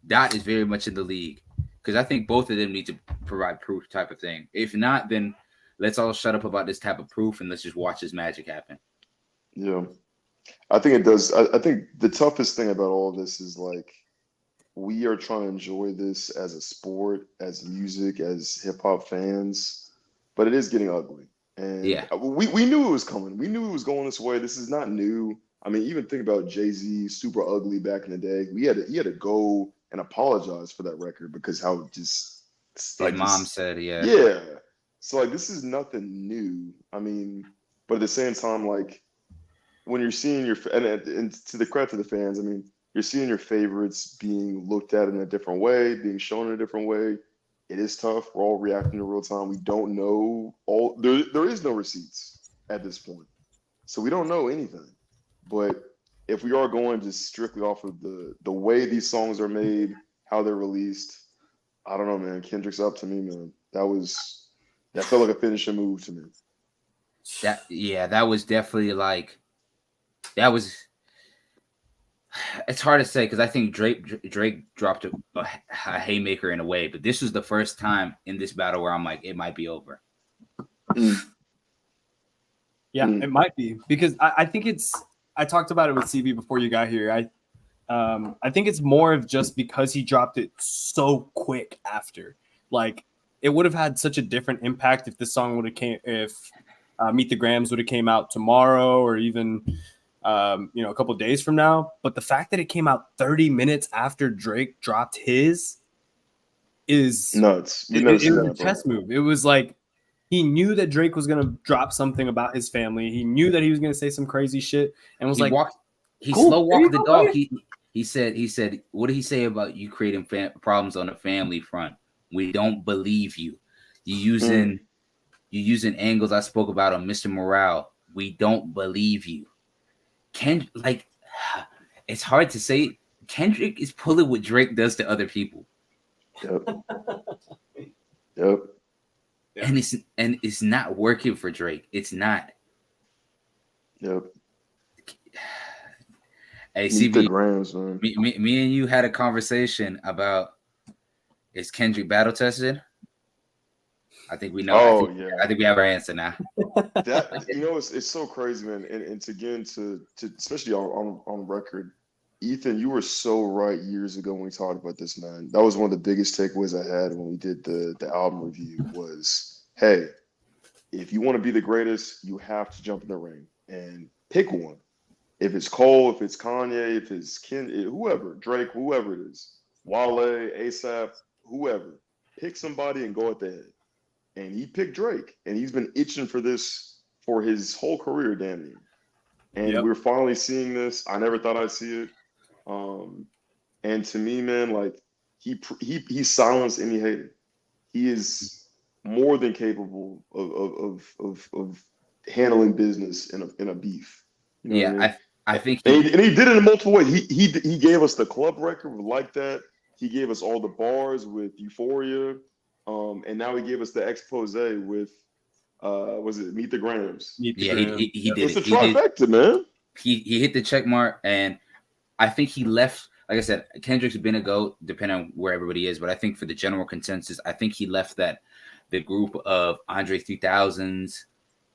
Dot is very much in the league because I think both of them need to provide proof type of thing. If not, then let's all shut up about this type of proof and let's just watch this magic happen. Yeah. I think it does. I think the toughest thing about all of this is like we are trying to enjoy this as a sport, as music, as hip hop fans, but it is getting ugly. And Yeah. we knew it was coming. We knew it was going this way. This is not new. I mean, even think about Jay-Z, super ugly back in the day. He had to go and apologize for that record because how just His like mom just said, yeah. yeah. So like this is nothing new. I mean, but at the same time, like when you're seeing your and to the credit to the fans, I mean, you're seeing your favorites being looked at in a different way, being shown in a different way. It is tough. We're all reacting in real time. We don't know all there is no receipts at this point. So we don't know anything. But if we are going just strictly off of the way these songs are made, how they're released, I don't know, man. Kendrick's up to me, man. That felt like a finishing move to me. That was definitely like that was. It's hard to say because I think Drake dropped a haymaker in a way, but this was the first time in this battle where I'm like, it might be over. Yeah, it might be because I think it's. I talked about it with CV before you got here. I think it's more of just because he dropped it so quick after. Like it would have had such a different impact if this song would have came if Meet the Grams would have came out tomorrow or even a couple of days from now. But the fact that it came out 30 minutes after Drake dropped his is nuts. It was a chess move. It was like he knew that Drake was gonna drop something about his family. He knew that he was gonna say some crazy shit, and was he slow walked the dog. He said, what did he say about you creating problems on the family front? We don't believe you. You using angles I spoke about on Mr. Morale. We don't believe you. It's hard to say. Kendrick is pulling what Drake does to other people. Yep. And it's not working for Drake. It's not. Yep. Hey, Meet the CB, Grams, man. me and you had a conversation about is Kendrick battle tested? I think we know. Oh, I think we have our answer now. That it's so crazy, man. And to get into especially on record, Ethan, you were so right years ago when we talked about this, man. That was one of the biggest takeaways I had when we did the album review was, hey, if you want to be the greatest, you have to jump in the ring and pick one. If it's Cole, if it's Kanye, if it's whoever, Drake, whoever it is, Wale, ASAP, whoever, pick somebody and go at the head. And he picked Drake, and he's been itching for this for his whole career, damn near. And we're finally seeing this. I never thought I'd see it. And to me, man, like he silenced any hater. He is more than capable of handling business in a beef. You know what I mean? I think and he did it in multiple ways. He gave us the club record like that. He gave us all the bars with Euphoria. And now he gave us the expose with was it Meet the Grams? He did it's a trifecta, man. He hit the check mark, and I think he left. Like I said, Kendrick's been a GOAT, depending on where everybody is. But I think for the general consensus, I think he left the group of Andre 3000s,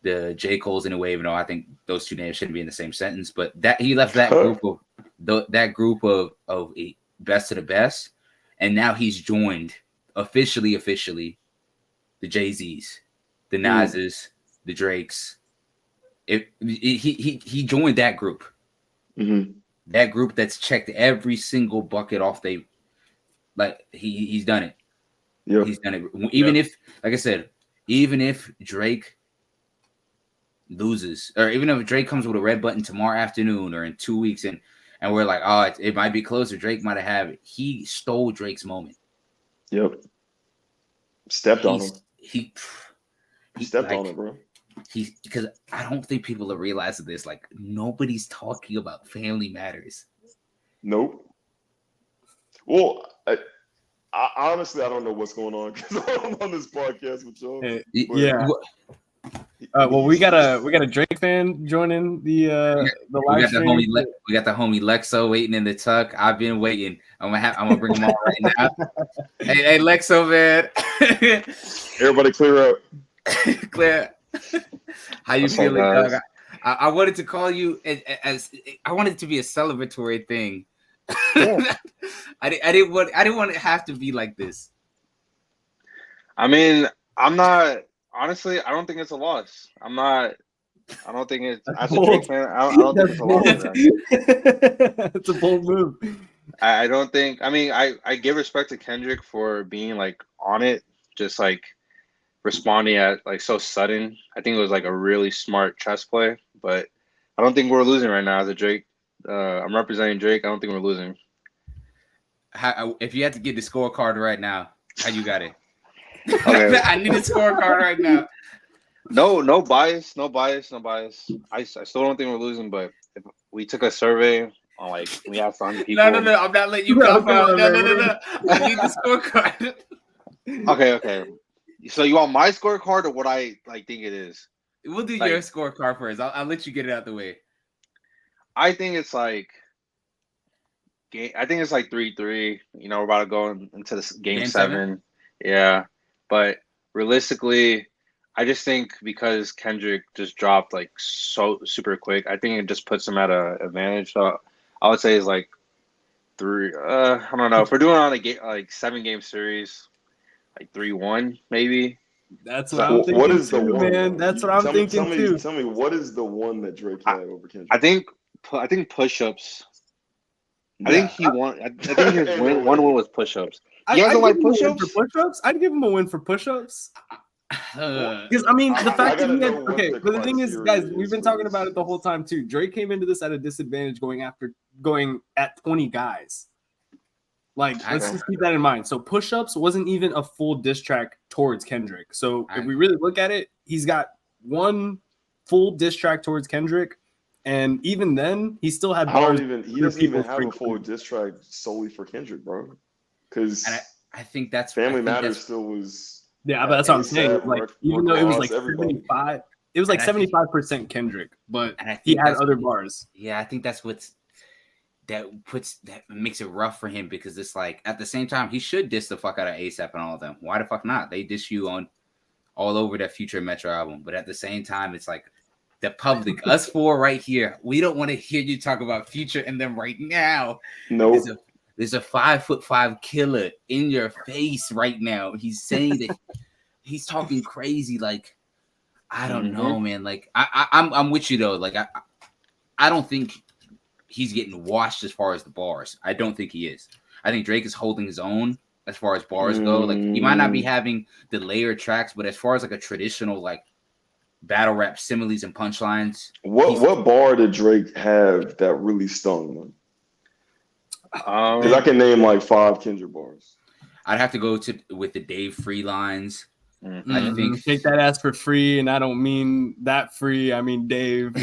the J. Cole's in a way, even though I think those two names shouldn't be in the same sentence. But that he left that group of best of the best, and now he's joined officially the Jay-Z's, the Nas's, the Drake's. He joined that group. Mm-hmm. That group that's checked every single bucket off he's done it. Yeah. He's done it. Even if, like I said, even if Drake loses, or even if Drake comes with a red button tomorrow afternoon or in 2 weeks, and we're like, oh, it might be closer. Drake might have it. He stole Drake's moment. Yep. Stepped on him. He stepped on him, bro. Because I don't think people are realizing this. Like, nobody's talking about Family Matters. Nope. Well, I honestly, I don't know what's going on because I'm on this podcast with y'all. Yeah. Well, we got a Drake fan joining the live stream. We got the homie Lexo waiting in the tuck. I've been waiting. I'm gonna bring him on right now. Hey, Lexo, man. Everybody, clear up. Clear. How you feeling, dog? I wanted to call you as I wanted it to be a celebratory thing. Yeah. I didn't want it to have to be like this. I mean, I'm not. Honestly, I don't think it's a loss. I don't think it's as a Drake fan. I don't think it's a loss. It's a bold move. I don't think. I mean, I give respect to Kendrick for being like on it, just like responding at like so sudden. I think it was like a really smart chess play, but I don't think we're losing right now as a Drake. I'm representing Drake. I don't think we're losing. If you had to get the scorecard right now, how you got it? Okay. I need a scorecard right now. No bias. I still don't think we're losing, but if we took a survey on like we have some people. No. I'm not letting you come out. No. I need the scorecard. Okay. So you want my scorecard or what I like think it is? We'll do your scorecard first. I'll let you get it out the way. I think it's like 3-3. You know, we're about to go into this game 7. Yeah. But realistically, I just think because Kendrick just dropped like so super quick, I think it just puts him at an advantage. So I would say it's like 3. I don't know. If we're doing it on a 7-game series, like 3-1 maybe. That's what I'm thinking. What is the one, man? That's what I'm thinking too. Tell me, what is the one that Drake had over Kendrick? I think push-ups. I think he won. I think his one win was push-ups. You guys don't like push-ups? I'd give him a win for push-ups. Because I mean, the fact that he had but the thing is, guys, we've been talking about it the whole time too. Drake came into this at a disadvantage, going at 20 guys. Like, let's just keep that in mind. So push-ups wasn't even a full diss track towards Kendrick. So if we really look at it, he's got one full diss track towards Kendrick. And even then, he still had bars. He doesn't even have a full diss track solely for Kendrick, bro. Because I think that's Family Matters still was. Yeah, but that's what I'm saying. Like, even though it was like 75, it was like 75% Kendrick, but he had other bars. Yeah, I think that's that makes it rough for him, because it's like at the same time he should diss the fuck out of ASAP and all of them. Why the fuck not? They diss you on all over that Future Metro album, but at the same time it's like, the public, us four right here, we don't want to hear you talk about Future and them right now. No, there's a 5'5" killer in your face right now. He's saying that he's talking crazy. Like, I don't know, man. Like, I'm with you though. Like, I don't think he's getting washed as far as the bars. I don't think he is. I think Drake is holding his own as far as bars go. Like, he might not be having the layered tracks, but as far as like a traditional like battle rap similes and punchlines. What bar did Drake have that really stung? Because I can name like 5 Kendrick bars. I'd have to go with the Dave Free lines. I think take that ass for free, and I don't mean that free. I mean Dave.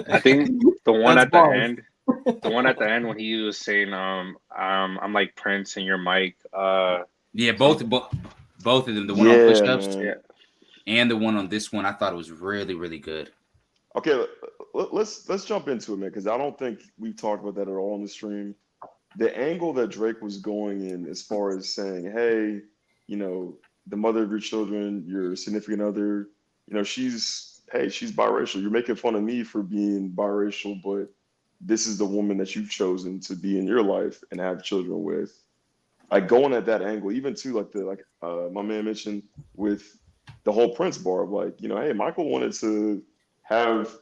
I think the one at the end when he was saying, "I'm like Prince and you're Mike." Yeah, both of them. The one on push-ups, and the one on this one, I thought it was really, really good. Okay, let's jump into it, man, because I don't think we've talked about that at all on the stream. The angle that Drake was going in, as far as saying, "Hey, you know, the mother of your children, your significant other, you know, she's biracial. You're making fun of me for being biracial, but this is the woman that you've chosen to be in your life and have children with." Like, going at that angle, even to like my man mentioned with the whole Prince bar of like, you know, hey, Michael wanted to have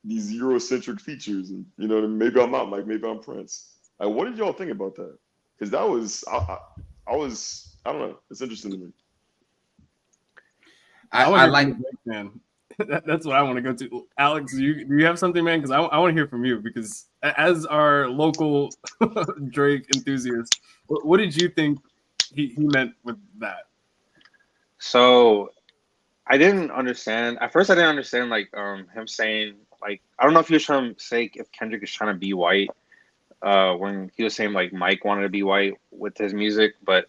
these Eurocentric features, and you know, maybe I'm not Mike, maybe I'm Prince. Like, what did y'all think about that? Because that was, I don't know, it's interesting to me. I like, man. That's what I want to go to. Alex, do you have something, man? Because I want to hear from you. Because as our local Drake enthusiast, what did you think he meant with that? So I didn't understand. At first, I didn't understand like him saying like I don't know if he was trying to say if Kendrick is trying to be white. When he was saying like Mike wanted to be white with his music, but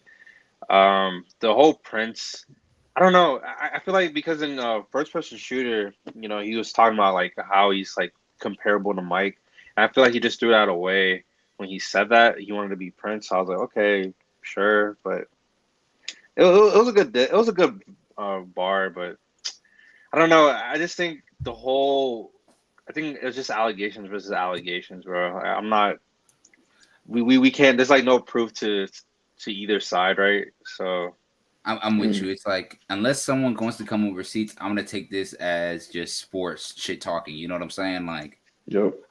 the whole Prince, I don't know. I feel like because in first person shooter, you know, he was talking about like how he's like comparable to Mike, and I feel like he just threw that away when he said that he wanted to be Prince. I was like, okay, sure, but it was a good bar, but I don't know. I just think I think it was just allegations versus allegations, bro. I'm not. We can't. There's like no proof to either side, right? So I'm with you. It's like unless someone wants to come with receipts, I'm gonna take this as just sports shit talking. You know what I'm saying? Like,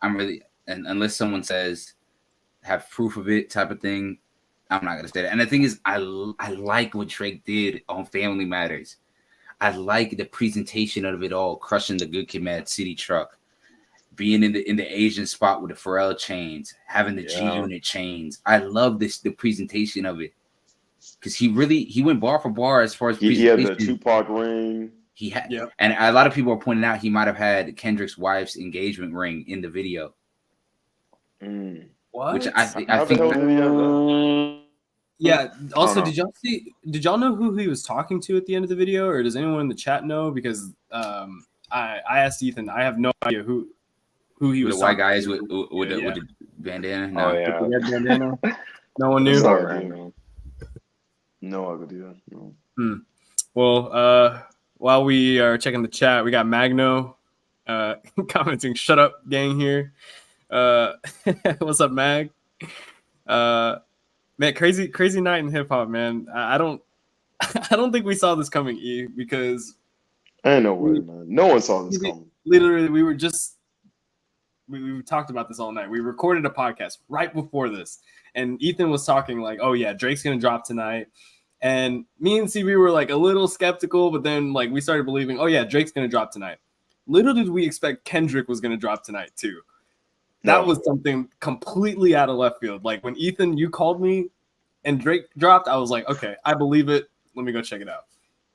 I'm really, and unless someone says have proof of it, type of thing, I'm not gonna say that. And the thing is, I like what Drake did on Family Matters. I like the presentation of it all, crushing the Good Kid, Mad City truck, being in the Asian spot with the Pharrell chains, having the G Unit chains. I love the presentation of it because he went bar for bar as far as he had the Tupac ring. He had, and a lot of people are pointing out he might have had Kendrick's wife's engagement ring in the video. What? Which I think. Yeah. Also, did y'all know who he was talking to at the end of the video, or does anyone in the chat know? Because I asked Ethan. I have no idea who he was. The white guys with the bandana. No. Oh yeah, bandana. No one knew. No idea. No. Well, while we are checking the chat, we got Magno commenting. Shut up, gang. Here. What's up, Mag? Man, crazy night in hip hop, man. I don't think we saw this coming, E, because ain't no way, man. No one saw this coming. Literally, we talked about this all night. We recorded a podcast right before this, and Ethan was talking like, "Oh yeah, Drake's gonna drop tonight," and me and CB were like a little skeptical, but then like we started believing, "Oh yeah, Drake's gonna drop tonight." Little did we expect Kendrick was gonna drop tonight too. That was something completely out of left field. Like when Ethan, you called me and Drake dropped, I was like, okay, I believe it. Let me go check it out.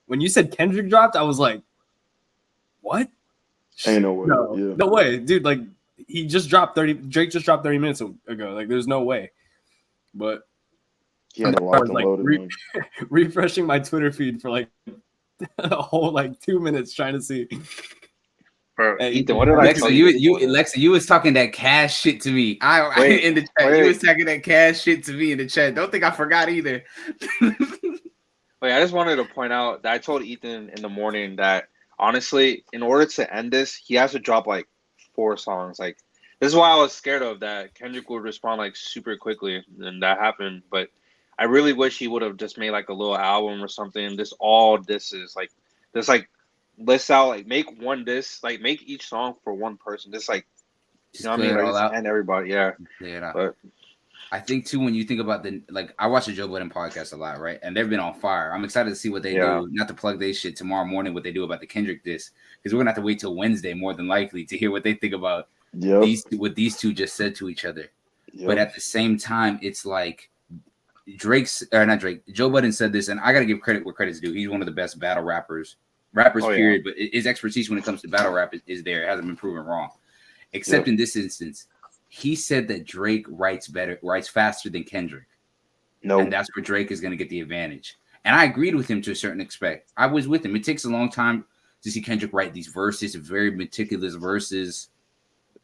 When you said Kendrick dropped, I was like, what? Ain't no way. No way, dude. Like he just dropped 30. Drake just dropped 30 minutes ago. Like there's no way. But I was like refreshing my Twitter feed for like a whole like 2 minutes trying to see. Bro, Ethan, what did I tell you? Lexa, you was talking that cash shit to me. In the chat, you was talking that cash shit to me in the chat. Don't think I forgot either. Wait, I just wanted to point out that I told Ethan in the morning that honestly, in order to end this, he has to drop like 4 songs. Like this is why I was scared of that Kendrick would respond like super quickly, and that happened. But I really wish he would have just made like a little album or something. This is like this like. List out like make one disc, like make each song for one person. Just like you know what I mean, like, and everybody, But I think too when you think about I watch the Joe Budden podcast a lot, right? And they've been on fire. I'm excited to see what they do. Not to plug their shit tomorrow morning, what they do about the Kendrick disc, because we're gonna have to wait till Wednesday more than likely to hear what they think about what these two just said to each other. But at the same time, it's like Joe Budden said this, and I gotta give credit where credit's due. He's one of the best battle rappers, period. But his expertise when it comes to battle rap is there. It hasn't been proven wrong. Except in this instance, he said that Drake writes faster than Kendrick. And that's where Drake is going to get the advantage. And I agreed with him to a certain extent. I was with him. It takes a long time to see Kendrick write these verses, very meticulous verses.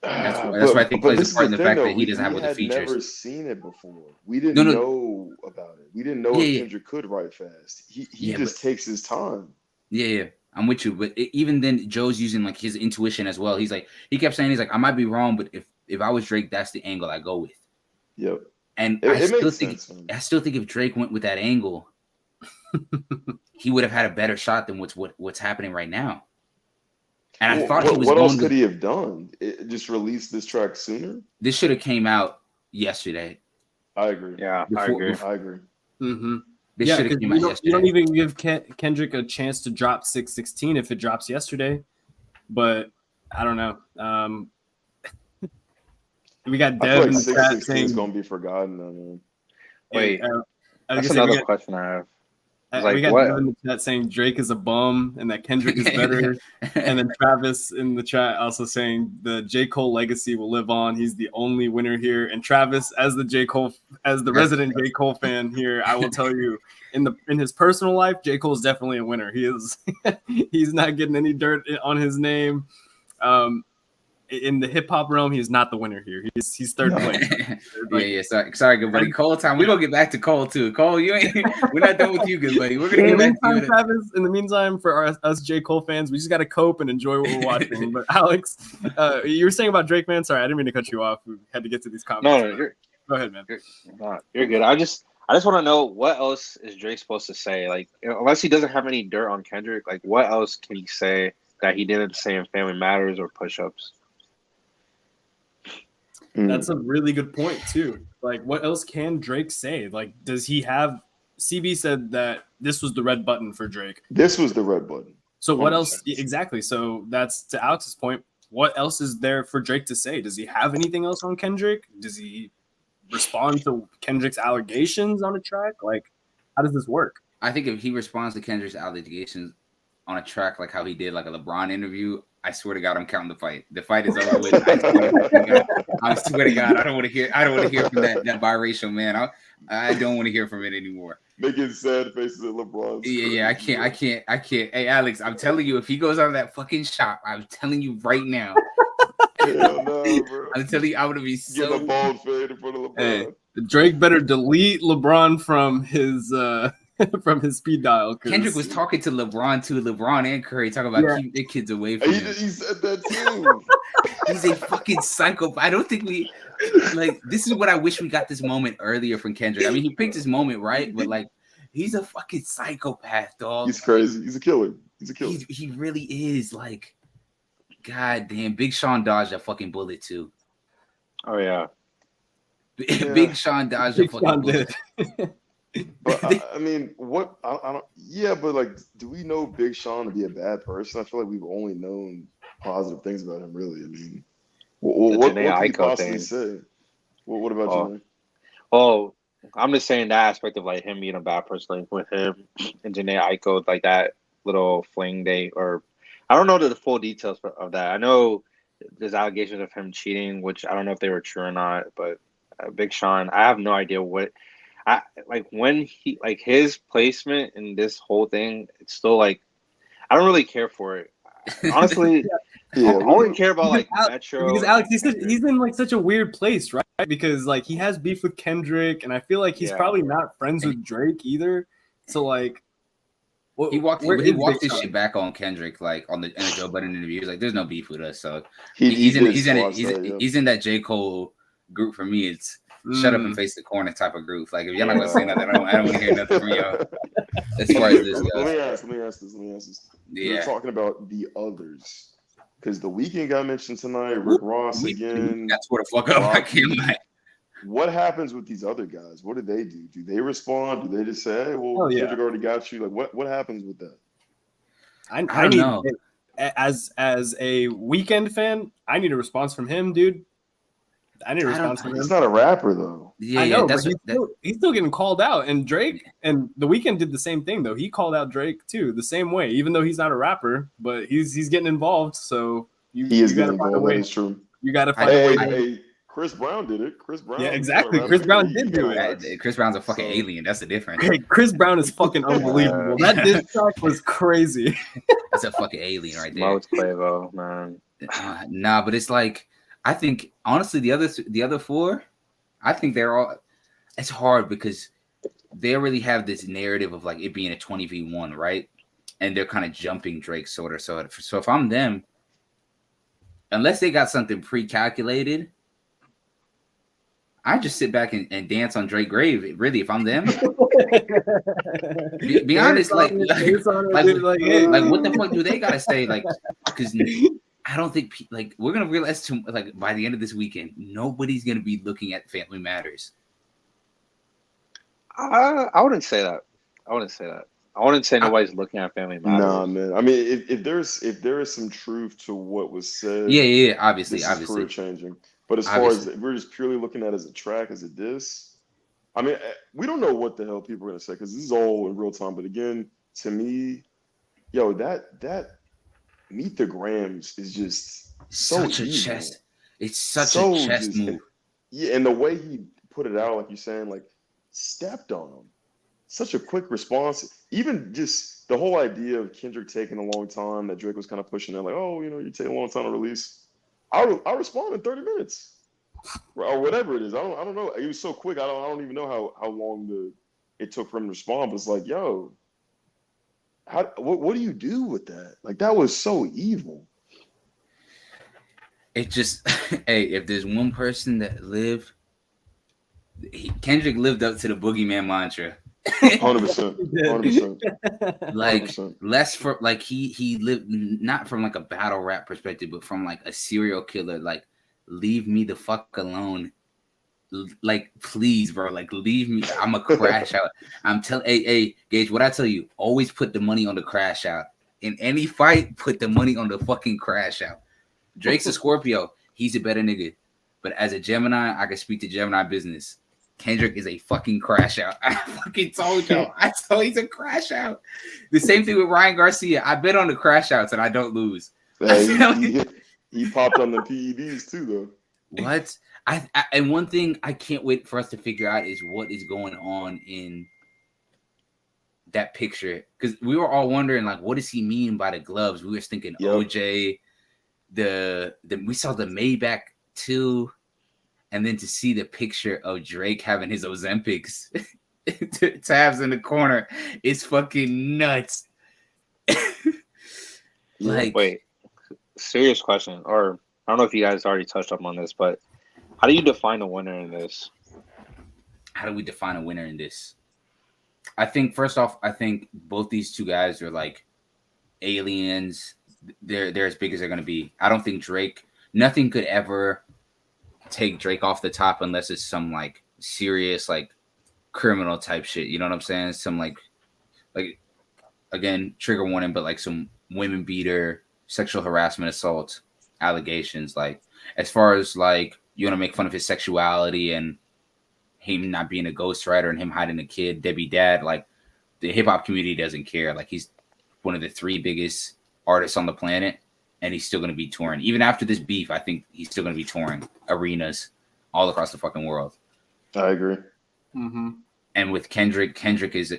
That's why I think plays a part in the fact that he doesn't have what the features. We had never seen it before. We didn't know about it. We didn't know if Kendrick could write fast. He just takes his time. Yeah. I'm with you, but even then, Joe's using like his intuition as well. He kept saying I might be wrong, but if I was Drake, that's the angle I go with. Yep. And I still think if Drake went with that angle, he would have had a better shot than what's happening right now. And I thought he was. What else could he have done? Just release this track sooner. This should have came out yesterday. I agree. Yeah, I agree. Mm-hmm. Because you don't even give Kendrick a chance to drop 616 if it drops yesterday. but I don't know. We got I feel Dev like in the chat 616 is saying, gonna be forgotten. I mean, Wait, I was that's gonna say another question I have. It's we like, got what? Dev in the chat saying Drake is a bum and that Kendrick is better. And then Travis in the chat also saying the J. Cole legacy will live on. He's the only winner here. And Travis, as the resident J. Cole fan here, I will tell you, in his personal life, J. Cole is definitely a winner. He is he's not getting any dirt on his name. In the hip hop realm, he's not the winner here. He's third place. Yeah. Sorry, good buddy. Cole time. We're gonna get back to Cole too. Cole, we're not done with you, good buddy. We're gonna get back to you. Travis, in the meantime, for us J. Cole fans, we just gotta cope and enjoy what we're watching. But Alex, you were saying about Drake, man. Sorry, I didn't mean to cut you off. We had to get to these comments. No, go ahead, man. You're good. I just want to know, what else is Drake supposed to say? Like, unless he doesn't have any dirt on Kendrick, like, what else can he say that he didn't say in Family Matters or Push Ups? That's a really good point too. Like, what else can Drake say? Like, does he have? CB said that this was the red button for Drake. This was the red button. So what else? Exactly. So that's to Alex's point. What else is there for Drake to say? Does he have anything else on Kendrick? Does he respond to Kendrick's allegations on a track? Like, how does this work? I think if he responds to Kendrick's allegations on a track like how he did like a LeBron interview, I swear to God, I'm counting the fight. The fight is over with. I swear to God, I don't want to hear from that biracial man. I don't want to hear from it anymore. Making sad faces at LeBron. Yeah, I can't. Hey, Alex, I'm telling you, if he goes out of that fucking shop, I'm telling you right now. Hell no, bro. I'm telling you, I would be so. Get a bald fade in front of LeBron. Hey, Drake better delete LeBron from his from his speed dial. Kendrick was talking to LeBron and Curry, talking about keep their kids away from him. He said that too. He's a fucking psycho. I don't think we like. This is what I wish we got this moment earlier from Kendrick. I mean, he picked his moment right, but like, he's a fucking psychopath, dog. He's crazy. He's a killer. He really is. Like, god damn, Big Sean dodged a fucking bullet too. Oh yeah. Big Sean dodged a fucking bullet. But I mean, what? I don't. Yeah, but like, do we know Big Sean to be a bad person? I feel like we've only known positive things about him. Really, I mean, what can you possibly say? What about you? Well, I'm just saying that aspect of like him being a bad person, like with him and Janae Aiko, like that little fling date, or I don't know the full details of that. I know there's allegations of him cheating, which I don't know if they were true or not. But Big Sean, I have no idea what. I like when he like his placement in this whole thing. It's still like I don't really care for it. Honestly, I only care about like Metro. Because Alex, he's in like such a weird place, right? Because like he has beef with Kendrick, and I feel like he's probably not friends with Drake either. So like, he walked this shit back on Kendrick, like in the Joe Budden interview. He's like, "There's no beef with us." So he's in that J. Cole group for me. It's shut up and face the corner type of group. Like if y'all not gonna say nothing, I don't want to hear nothing from y'all. As far as this goes. Let me ask this. Yeah. We're talking about the others. Because The Weeknd got mentioned tonight, Rick Ross again. That's where the fuck up. I can't lie. What happens with these other guys? What do they do? Do they respond? Do they just say, "Hey, well, Kendrick already got you"? Like, what happens with that? I don't know. As a Weeknd fan, I need a response from him, dude. I need a response from him. He's not a rapper though. Yeah, I know, but he's still getting called out. And Drake and The Weeknd did the same thing though. He called out Drake too, the same way. Even though he's not a rapper, but he's getting involved. So he is getting involved. That is true. You got to find a way. Hey, Chris Brown did it. Chris Brown. Yeah, exactly. Chris Brown did do it. Chris Brown's a fucking alien. That's the difference. Hey, Chris Brown is fucking unbelievable. That diss track was crazy. That's a fucking alien right there. Most Quavo, man. Nah, but it's like. I think honestly, the other four, I think they're all. It's hard because they already have this narrative of like it being a 20v1, right? And they're kind of jumping Drake sort of. So if I'm them, unless they got something pre-calculated, I just sit back and dance on Drake's grave. Really, if I'm them, be honest, like what the fuck do they gotta say? Like, because. I don't think like we're gonna realize like by the end of this weekend, nobody's gonna be looking at Family Matters. I wouldn't say that. I wouldn't say nobody's looking at Family Nah, Matters. man. I mean, if there is some truth to what was said, Yeah. Obviously, this is career obviously, changing. But as far as obviously. if we're just purely looking at it as a track, as a diss, I mean, we don't know what the hell people are gonna say because this is all in real time. But again, to me, yo, that Meet the Grams is just so Such a evil, chess. It's such a so chess just move. yeah, and the way he put it out, like you're saying, like stepped on him. Such a quick response. Even just the whole idea of Kendrick taking a long time that Drake was kind of pushing that, like, oh, you take a long time to release. I'll respond in 30 minutes or whatever it is. I don't know. It was so quick. I don't even know how long it took for him to respond. But it's like, yo, what do you do with that? Like that was so evil. It just, hey, if there's one person that lived, Kendrick lived up to the boogeyman mantra. 100%, 100%, Like 100%. less for like he lived not from like a battle rap perspective, but from like a serial killer. Like, leave me the fuck alone. Like, please, bro. Like, leave me. I'm a crash out. I'm telling, hey, Gage. What I tell you, always put the money on the crash out. In any fight, put the money on the fucking crash out. Drake's a Scorpio. He's a better nigga. But as a Gemini, I can speak to Gemini business. Kendrick is a fucking crash out. I fucking told y'all. I told he's a crash out. The same thing with Ryan Garcia. I bet on the crash outs and I don't lose. He popped on the PEDs too, though. What? And one thing I can't wait for us to figure out is what is going on in that picture, because we were all wondering, like, what does he mean by the gloves? We were thinking OJ. We saw the Maybach too, and then to see the picture of Drake having his Ozempics tabs in the corner is fucking nuts. Like, wait, serious question, or I don't know if you guys already touched up on this, but how do you define a winner in this? How do we define a winner in this? I think first off, both these two guys are like aliens. They're as big as they're gonna be. I don't think Drake. Nothing could ever take Drake off the top unless it's some like serious like criminal type shit. You know what I'm saying? Some like again, trigger warning, but like some women beater, sexual harassment, assault allegations. Like, as far as like you want to make fun of his sexuality and him not being a ghostwriter and him hiding a kid, deadbeat dad, like the hip hop community doesn't care. Like, he's one of the 3 biggest artists on the planet, and he's still going to be touring. Even after this beef, I think he's still going to be touring arenas all across the fucking world. I agree. Mm-hmm. And with Kendrick is,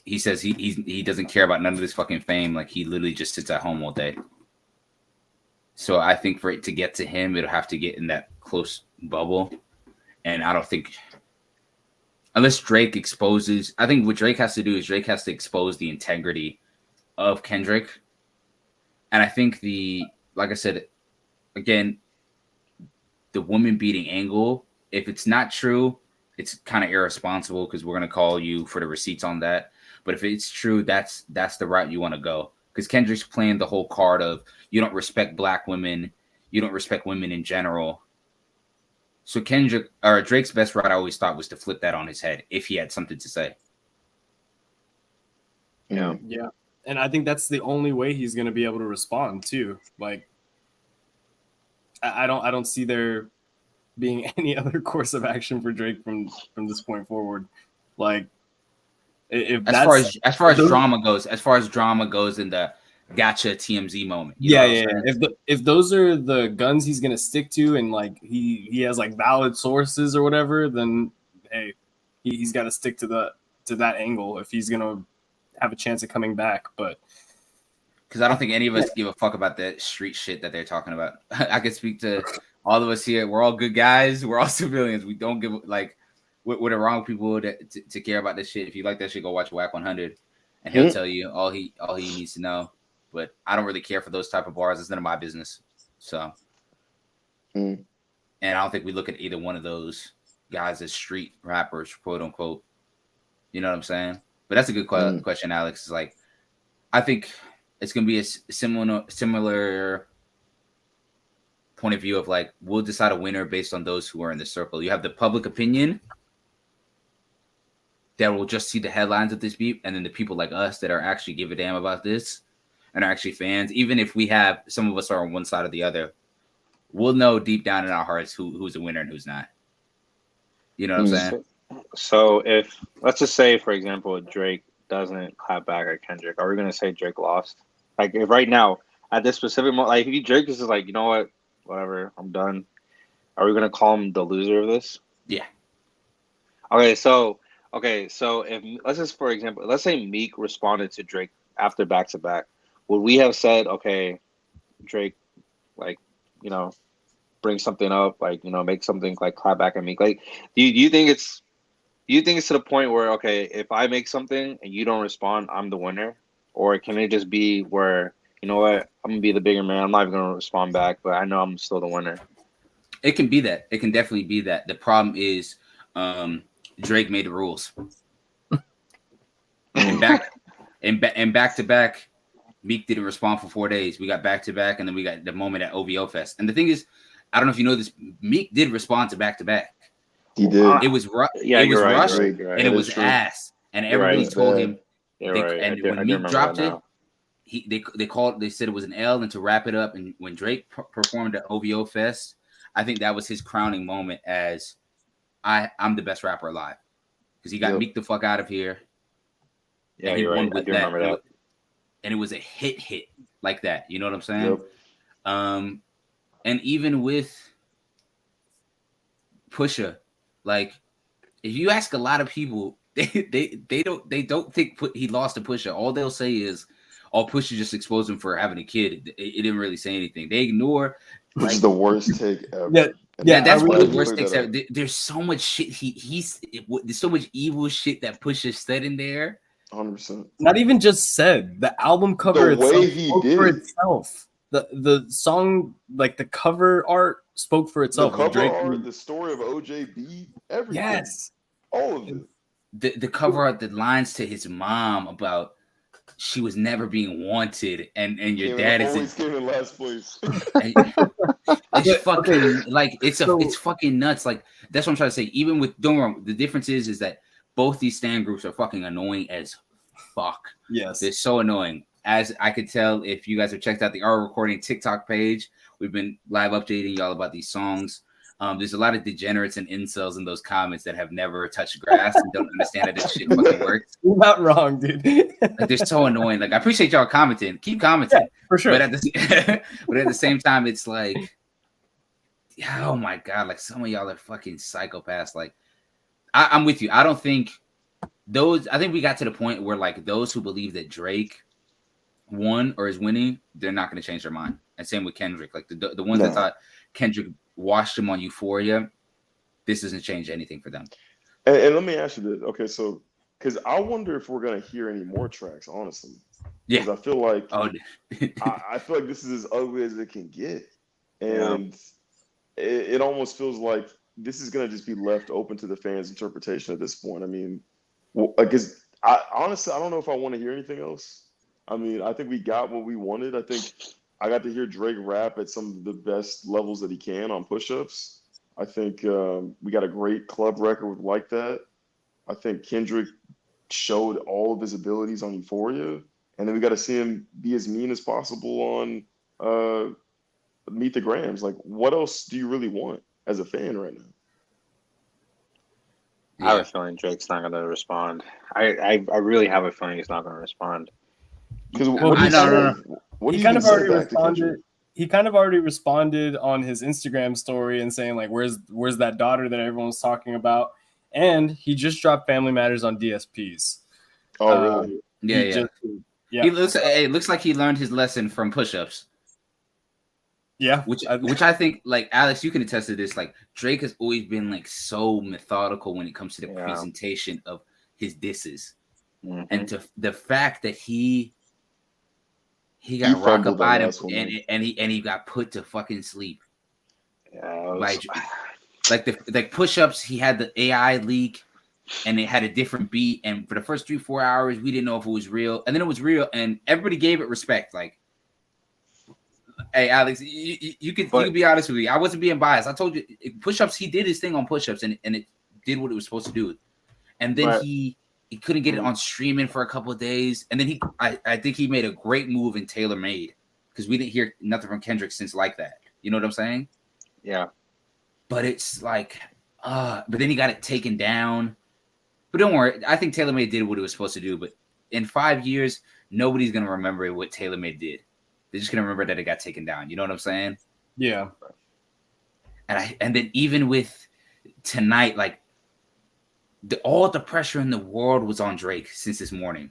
he says he doesn't care about none of this fucking fame. Like, he literally just sits at home all day. So I think for it to get to him, it'll have to get in that close bubble. And I don't think, unless Drake exposes, I think what Drake has to do is Drake has to expose the integrity of Kendrick. And I think like I said, again, the woman beating angle, if it's not true, it's kind of irresponsible because we're going to call you for the receipts on that. But if it's true, that's the route you want to go. Because Kendrick's playing the whole card of you don't respect black women, you don't respect women in general. So Drake's best route, I always thought, was to flip that on his head if he had something to say. Yeah. Yeah. And I think that's the only way he's going to be able to respond too. Like, I don't see there being any other course of action for Drake from this point forward. Like, if as far as drama goes in the gotcha TMZ moment. Yeah. If those are the guns he's gonna stick to, and like he has like valid sources or whatever, then hey, he's got to stick to that angle if he's gonna have a chance of coming back. But because I don't think any of us give a fuck about the street shit that they're talking about. I can speak to all of us here. We're all good guys. We're all civilians. We don't give like what are wrong people to care about this shit. If you like that shit, go watch Whack 100, and he'll tell you all he needs to know. But I don't really care for those type of bars. It's none of my business. So, and I don't think we look at either one of those guys as street rappers, quote unquote. You know what I'm saying? But that's a good question, Alex. It's like, I think it's gonna be a similar point of view of like, we'll decide a winner based on those who are in the circle. You have the public opinion, that will just see the headlines of this beef, and then the people like us that are actually give a damn about this and are actually fans, even if we have some of us are on one side or the other, we'll know deep down in our hearts who's a winner and who's not. You know what I'm saying? So if let's just say, for example, Drake doesn't clap back at Kendrick, are we gonna say Drake lost? Like if right now at this specific moment, like if Drake is just like, you know what, whatever, I'm done. Are we gonna call him the loser of this? Yeah. Okay, so if let's just for example, let's say Meek responded to Drake after back to back, would we have said, okay, Drake, like, you know, bring something up, like, you know, make something like clap back at Meek? Like, do you think it's to the point where, okay, if I make something and you don't respond, I'm the winner? Or can it just be where, you know what, I'm gonna be the bigger man, I'm not even gonna respond back, but I know I'm still the winner? It can be that. It can definitely be that. The problem is Drake made the rules. and back to back, Meek didn't respond for 4 days. We got back to back, and then we got the moment at OVO Fest. And the thing is, I don't know if you know this, Meek did respond to back to back. He did. It was Yeah, it was you're right, rushed, you're right. and it That was is true. ass. And You're right. everybody It's told bad. him. You're They, right. and I do when remember Meek dropped that it, now. they said it was an L, and to wrap it up, and when Drake performed at OVO Fest, I think that was his crowning moment as I'm the best rapper alive, because he got Yep. Meek the fuck out of here. Yeah, and he you're won right. I with do that. remember that. And it was a hit like that. You know what I'm saying? Yep. And even with Pusha, like if you ask a lot of people, they don't think he lost to Pusha. All they'll say is, "Oh, Pusha just exposed him for having a kid." It didn't really say anything. They ignore. Which is the worst take ever. Yeah, Yeah, that's I one of the really worst things ever. There's so much shit there's so much evil shit that Pusha said in there. 100%. Not even just said, the album cover The way itself he spoke did for it. itself. The song, like the cover art, spoke for The itself. With cover Drake, art, the story of OJB, everything. yes, All of it. The cover art, the lines to his mom about she was never being wanted, and your dad always came in last place. It's fucking like it's fucking nuts. Like that's what I'm trying to say. Even with don't get me wrong, the difference is that both these stan groups are fucking annoying as fuck. yes, They're so annoying. As I could tell, if you guys have checked out the R Recording TikTok page, we've been live updating y'all about these songs. There's a lot of degenerates and incels in those comments that have never touched grass and don't understand how this shit fucking works. You're not wrong, dude. Like they're so annoying. Like I appreciate y'all commenting. Keep commenting. Yeah, for sure. But at the same time, it's like, oh my god, like some of y'all are fucking psychopaths. Like I'm with you. I don't think I think we got to the point where like those who believe that Drake won or is winning, they're not going to change their mind. And same with Kendrick. Like the ones that thought Kendrick washed him on Euphoria, this doesn't change anything for them. And let me ask you this. Okay, so because I wonder if we're gonna hear any more tracks, honestly. Yeah. Because I feel like I feel like this is as ugly as it can get. And it almost feels like this is gonna just be left open to the fans' interpretation at this point. I mean, because honestly, I don't know if I want to hear anything else. I mean, I think we got what we wanted. I think I got to hear Drake rap at some of the best levels that he can on push-ups. I think we got a great club record with Like That. I think Kendrick showed all of his abilities on Euphoria. And then we got to see him be as mean as possible on Meet the Grams. Like, what else do you really want as a fan right now? I have a feeling Drake's not going to respond. I really have a feeling he's not going to respond. Because he kind of already responded. He kind of already responded on his Instagram story and saying like, "Where's that daughter that everyone's talking about?" And he just dropped Family Matters on DSPs. Oh, really? Yeah. It looks like he learned his lesson from push-ups. Yeah, which I think, like Alex, you can attest to this. Like Drake has always been like so methodical when it comes to the presentation of his disses, and to the fact that he got rockabye and he got put to fucking sleep. Yeah, like push-ups, he had the AI leak, and it had a different beat. And for the first 3-4 hours, we didn't know if it was real, and then it was real, and everybody gave it respect. Like, hey, Alex, you can be honest with me. I wasn't being biased. I told you, push-ups. He did his thing on push-ups, and it did what it was supposed to do. And then he He couldn't get it on streaming for a couple of days, and then I think he made a great move in Tailor Made because we didn't hear nothing from Kendrick since like that. You know what I'm saying? Yeah. But it's like, but then he got it taken down. But don't worry, I think Tailor Made did what it was supposed to do. But in 5 years, nobody's gonna remember what Tailor Made did. They're just gonna remember that it got taken down. You know what I'm saying? Yeah. And then even with tonight, like all the pressure in the world was on Drake since this morning.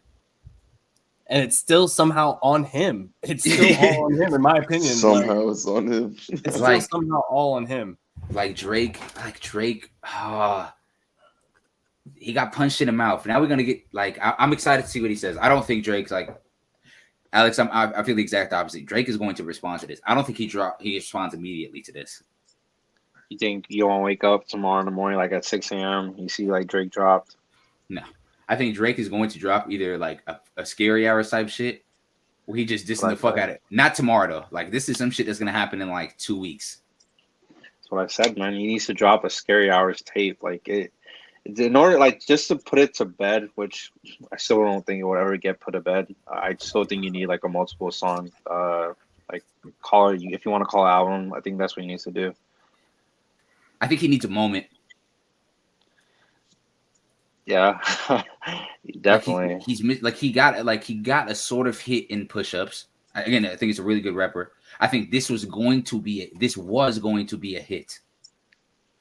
And it's still somehow on him. It's still all on him, in my opinion. Somehow it's on him. It's like, still somehow all on him. Like Drake, he got punched in the mouth. Now we're gonna get like I'm excited to see what he says. I don't think Drake's like Alex. I feel the exact opposite. Drake is going to respond to this. I don't think he responds immediately to this. You think you won't wake up tomorrow in the morning like at 6 a.m. You see like Drake dropped? No, I think Drake is going to drop either like a scary hour type shit, where he just dissing the fuck out of it. Not tomorrow though. Like this is some shit that's gonna happen in like 2 weeks. That's what I said, man. He needs to drop a scary hours tape. Like in order, like just to put it to bed, which I still don't think it will ever get put to bed. I still think you need like a multiple song, like call it if you want to call it album. I think that's what he needs to do. I think he needs a moment. Yeah, definitely. He got a sort of hit in push-ups. Again, I think it's a really good rapper. I think this was going to be a hit.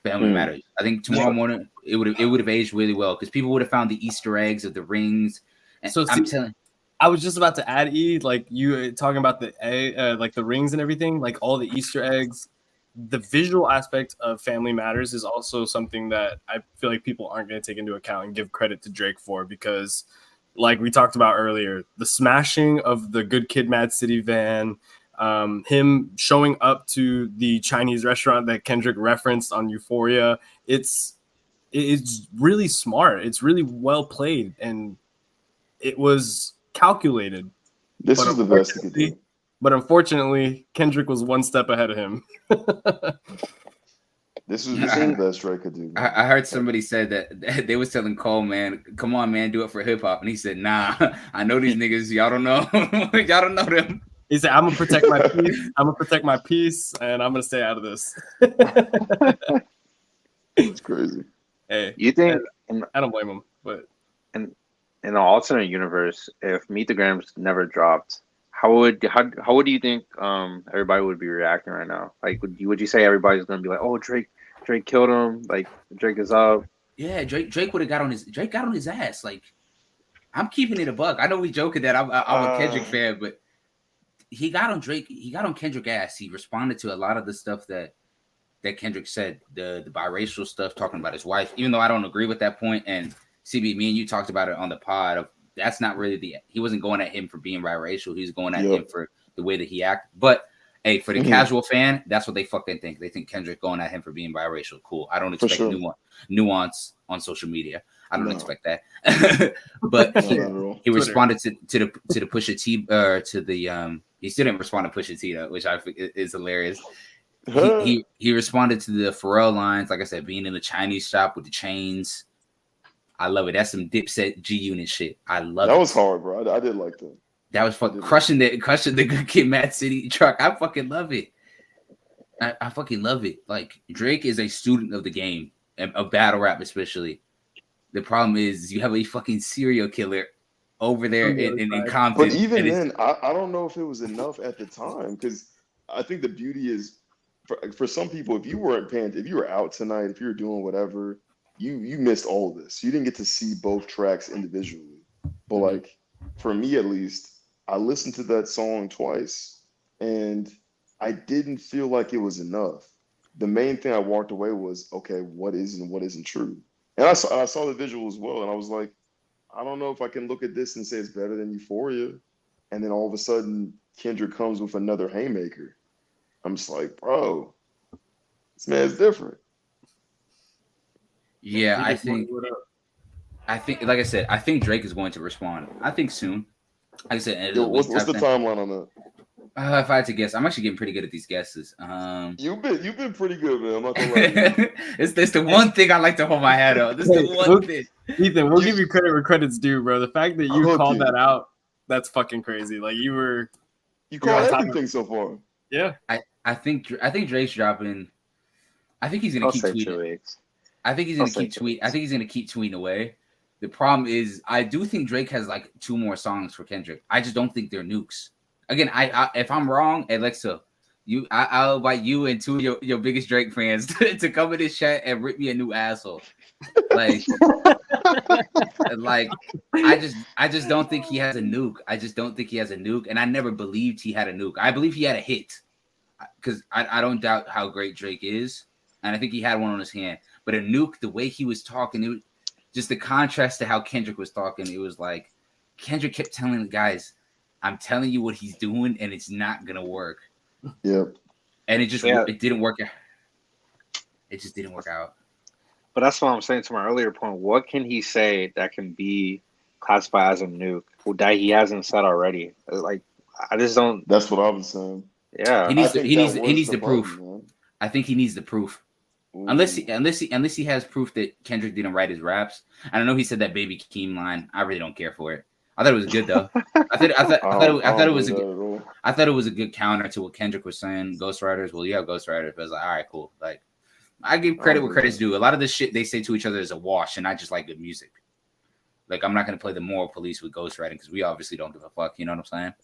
Family Matters. I think tomorrow morning it would have aged really well because people would have found the Easter eggs of the rings. And so I was just about to add like you talking about like the rings and everything, like all the Easter eggs. The visual aspect of Family Matters is also something that I feel like people aren't going to take into account and give credit to Drake for because, like we talked about earlier, the smashing of the Good Kid, Mad City van, him showing up to the Chinese restaurant that Kendrick referenced on Euphoria, it's really smart. It's really well played, and it was calculated. This is the best he could do. But unfortunately, Kendrick was one step ahead of him. This is the best Drake could do. I heard somebody said that they was telling Cole, man, come on, man, do it for hip hop. And he said, nah, I know these niggas. Y'all don't know. Y'all don't know them. He said, I'm going to protect my peace. I'm going to protect my peace, and I'm going to stay out of this. It's crazy. Hey, you think? I don't blame him. But in an alternate universe, if Meet the Grams never dropped, how would you think everybody would be reacting right now? Like, would you say everybody's gonna be like, oh, Drake killed him, like Drake is up? Yeah, Drake would have got on his ass. Like, I'm keeping it a buck. I know we joking that I'm a Kendrick fan, but he got on Drake. He got on Kendrick ass. He responded to a lot of the stuff that Kendrick said, the biracial stuff, talking about his wife. Even though I don't agree with that point, and CB, me and you talked about it on the pod of. That's not really he wasn't going at him for being biracial. He was going at him for the way that he acted. But hey, for the casual fan, that's what they fucking think. They think Kendrick going at him for being biracial. Cool. I don't expect nuance on social media. I don't expect that. But he responded to the Pusha T to the he still didn't respond to Pusha T though, which I think is hilarious. He responded to the Pharrell lines, like I said, being in the Chinese shop with the chains. I love it. That's some Dipset G-Unit shit. I love it. That was hard, bro. I did like that. That was fucking crushing the Good Kid, Mad City truck. I fucking love it. I fucking love it. Like, Drake is a student of the game, of battle rap especially. The problem is you have a fucking serial killer over there in Compton. But even then, I don't know if it was enough at the time because I think the beauty is for some people, if you were out tonight, if you were doing whatever, you missed all of this. You didn't get to see both tracks individually. But like for me at least, I listened to that song twice and I didn't feel like it was enough. The main thing I walked away was, okay, what is and what isn't true? And I saw the visual as well, and I was like, I don't know if I can look at this and say it's better than Euphoria. And then all of a sudden, Kendrick comes with another haymaker. I'm just like, bro, this man's different. Yeah, I think, like I said, I think Drake is going to respond. I think soon. Like I said, what's the timeline on that? If I had to guess, I'm actually getting pretty good at these guesses. You've been pretty good, man. I'm not gonna lie to you. It's the one thing I like to hold my hat on. This is the one thing. Ethan, we'll give you credit where credit's due, bro. The fact that you called that Cooking. out, that's fucking crazy. Like You you're called on top of everything so far. yeah. I think Drake's dropping. I think he's gonna I'll keep say tweeting. 2 weeks. I think he's I'll gonna say keep 2 tweet. I weeks. think he's gonna keep tweeting away. The problem is, I do think Drake has like 2 more songs for Kendrick. I just don't think they're nukes. Again, I if I'm wrong, Alexa, I'll invite you and 2 of your biggest Drake fans to come in this chat and rip me a new asshole. Like, I just don't think he has a nuke. I just don't think he has a nuke, and I never believed he had a nuke. I believe he had a hit because I don't doubt how great Drake is, and I think he had one on his hand. But a nuke, the way he was talking, it was just the contrast to how Kendrick was talking. It was like Kendrick kept telling the guys, "I'm telling you what he's doing, and it's not gonna work." Yep. And it didn't work. It just didn't work out. But that's what I'm saying to my earlier point. What can he say that can be classified as a nuke that he hasn't said already? Like, I just don't. That's what I was saying. Yeah, He needs the proof. Man. I think he needs the proof. Ooh. Unless he has proof that Kendrick didn't write his raps. And I know he said that Baby Keem line. I really don't care for it. I thought it was good though. I thought it was a good counter to what Kendrick was saying. Ghostwriters. Well, you have ghostwriters, but I was like, all right, cool. Like, I give credit where credit's due. A lot of the shit they say to each other is a wash, and I just like good music. Like, I'm not gonna play the moral police with ghostwriting because we obviously don't give a fuck. You know what I'm saying?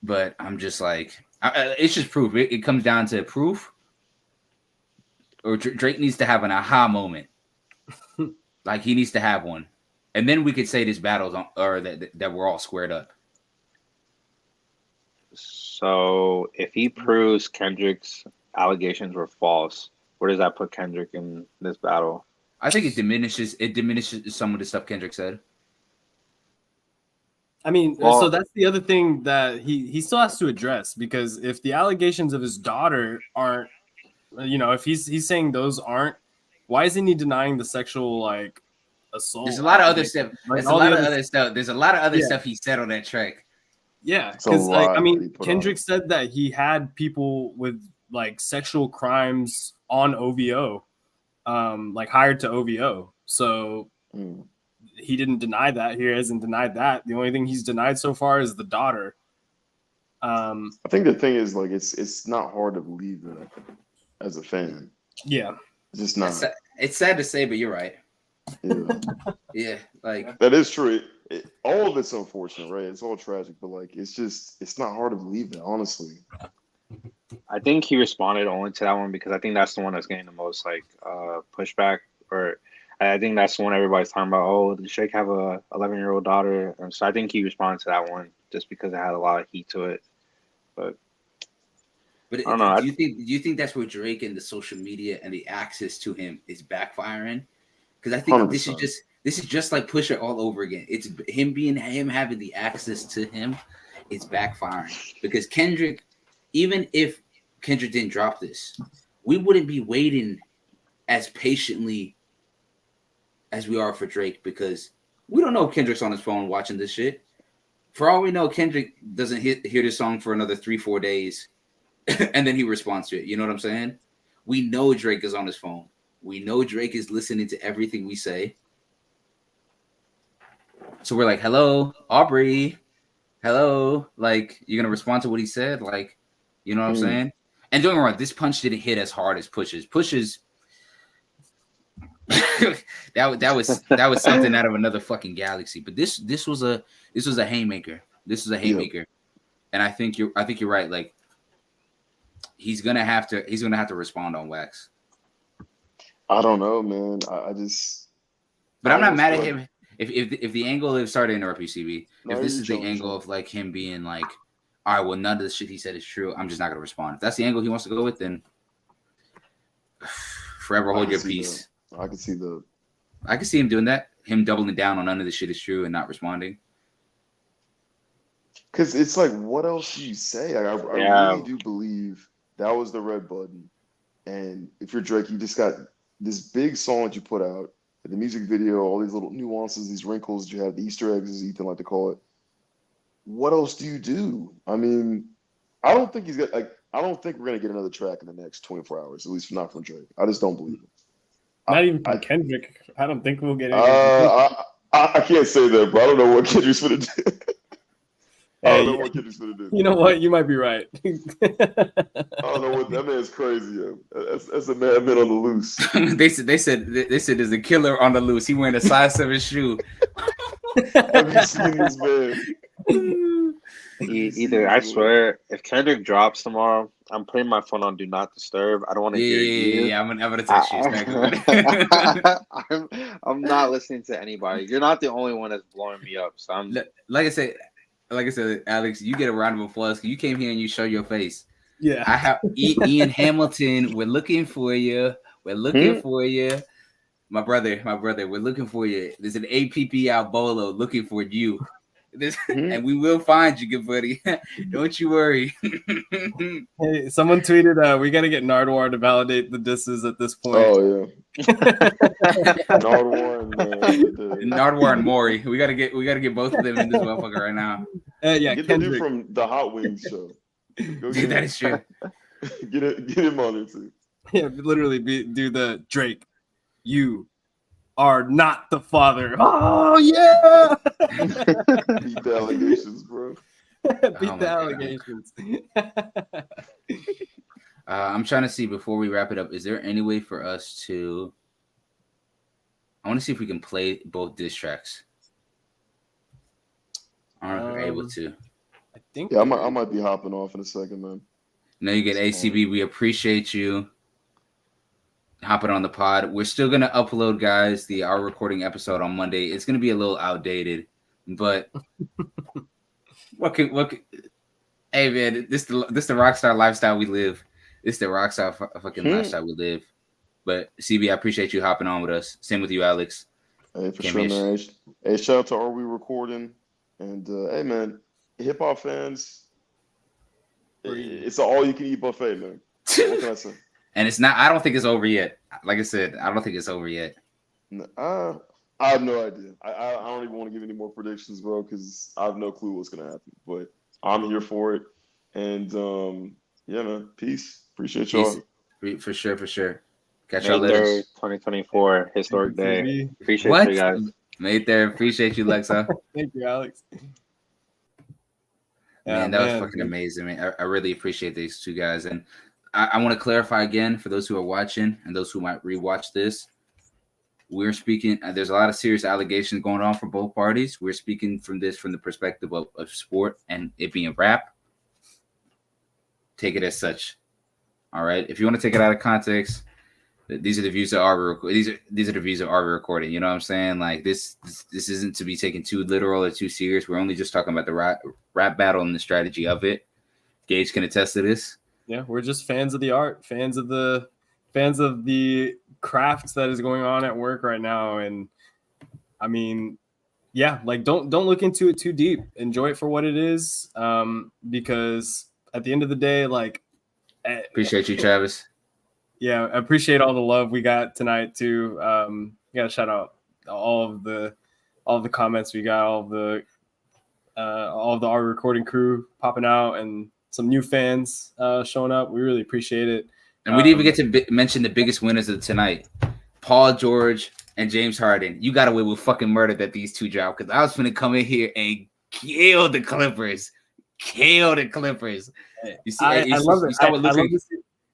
But I'm just like, it's just proof. It comes down to proof, or Drake needs to have an aha moment. Like, he needs to have one, and then we could say this battle's on, or that we're all squared up. So if he proves Kendrick's allegations were false, where does that put Kendrick in this battle? I think it diminishes some of the stuff Kendrick said. I mean, so that's the other thing that he still has to address, because if the allegations of his daughter aren't, if he's saying those aren't, why isn't he denying the sexual like assault? There's a lot of other stuff. Like, There's a lot of other stuff. There's a lot of other stuff he said on that track. Yeah, because Kendrick said that he had people with like sexual crimes on OVO, like hired to OVO. So he didn't deny that. He hasn't denied that. The only thing he's denied so far is the daughter. I think the thing is, like, it's not hard to believe that as a fan. Yeah, it's just not. It's sad to say, but you're right. Yeah, yeah, like that is true. All of it's unfortunate, right? It's all tragic, but like, it's not hard to believe that, honestly. I think he responded only to that one because I think that's the one that's getting the most like pushback, or I think that's the one everybody's talking about. Oh, does Drake have a 11-year-old daughter? And so I think he responded to that one just because it had a lot of heat to it. But I don't know. Do you think that's where Drake and the social media and the access to him is backfiring? Because I think 100%. This is just like Pusha all over again. It's him having the access to him. It's backfiring because Kendrick, even if Kendrick didn't drop this, we wouldn't be waiting as patiently as we are for Drake, because we don't know if Kendrick's on his phone watching this shit. For all we know, Kendrick doesn't hear this song for another 3-4 days, and then he responds to it. You know what I'm saying? We know Drake is on his phone. We know Drake is listening to everything we say. So we're like, hello, Aubrey. Hello. Like, you're going to respond to what he said? Like, you know what I'm saying? And don't get me wrong, this punch didn't hit as hard as Push's. Push's that was something out of another fucking galaxy. But this was a haymaker. This was a haymaker. And I think you're right. Like, he's gonna have to respond on wax. I don't know, man. I just. But I'm not mad at him. If the angle is, sorry to interrupt you, CB. If this is the angle of like him being like, all right, well, none of the shit he said is true, I'm just not gonna respond. If that's the angle he wants to go with, then forever hold your peace. I can see him doing that. Him doubling down on none of the shit is true and not responding. Because it's like, what else do you say? I really do believe that was the red button. And if you're Drake, you just got this big song that you put out, the music video, all these little nuances, these wrinkles that you have, the Easter eggs, as Ethan like to call it. what else do you do? I mean, I don't think he's got like. I don't think we're gonna get another track in the next 24 hours, at least not from Drake. I just don't believe it. Not even from Kendrick. I don't think we'll get any. I can't say that, bro. I don't know what Kendrick's gonna do. I don't know what Kendrick's gonna do. You know what? You might be right. I don't know what that man's crazy. Yo. That's a madman on the loose. they said there's a killer on the loose. He wearing a size 7 shoe. Have you seen this man? Either I swear, if Kendrick drops tomorrow, I'm putting my phone on Do Not Disturb. I don't want to hear you. Yeah. I'm gonna text you. I'm not listening to anybody. You're not the only one that's blowing me up. So I'm like I said, Alex, you get a round of applause because you came here and you show your face. Yeah, I have Ian Hamilton. We're looking for you. We're looking for you, my brother. We're looking for you. There's an APP out Bolo looking for you. And we will find you, good buddy. Don't you worry. Hey, someone tweeted, we got to get Nardwar to validate the disses at this point. Oh yeah, Nardwar and Maury. We gotta get both of them in this motherfucker right now. Yeah, get the dude from the Hot Wings show. Dude, that is true. Get him on it too. Yeah, literally do the Drake. You are not the father. Oh yeah. Beat the allegations, bro. Beat the allegations. I'm trying to see before we wrap it up. Is there any way for us to? I want to see if we can play both diss tracks. I don't know if we're able to. I think. Yeah, I might be hopping off in a second, man. No, you get ACB. We appreciate you hopping on the pod. We're still gonna upload, guys, our recording episode on Monday. It's gonna be a little outdated, but what can hey man, this the rockstar lifestyle we live. This the rockstar fucking lifestyle we live. But CB, I appreciate you hopping on with us. Same with you, Alex. Hey, for sure, man. Hey, shout out to Are We Recording? And hey man, hip hop fans, it's an all you can eat buffet, man. What can I say? And it's not. I don't think it's over yet. Like I said, I don't think it's over yet. I have no idea. I don't even want to give any more predictions, bro, because I have no clue what's gonna happen. But I'm here for it. And yeah, man. Peace. Appreciate y'all. For sure. Catch y'all later. 2024, historic day. Appreciate you guys. May 3rd. Appreciate you, Lexa. Thank you, Alex. Man, that was fucking amazing, man. I really appreciate these two guys. And I want to clarify again for those who are watching and those who might rewatch this. We're speaking, there's a lot of serious allegations going on for both parties. We're speaking from the perspective of sport and it being rap. Take it as such. All right. If you want to take it out of context, these are the views that are these are the views that are recording. You know what I'm saying? Like this isn't to be taken too literal or too serious. We're only just talking about the rap battle and the strategy of it. Gage can attest to this. Yeah, we're just fans of the art, fans of the crafts that is going on at work right now. And I mean, yeah, like don't look into it too deep. Enjoy it for what it is. Because at the end of the day, like appreciate you, Travis. Yeah, I appreciate all the love we got tonight too. Gotta shout out all of the comments we got, all of our recording crew popping out and some new fans showing up. We really appreciate it. And we didn't even get to mention the biggest winners of tonight, Paul George and James Harden. You got away with fucking murder that these two dropped because I was going to come in here and kill the Clippers. You see, I love it.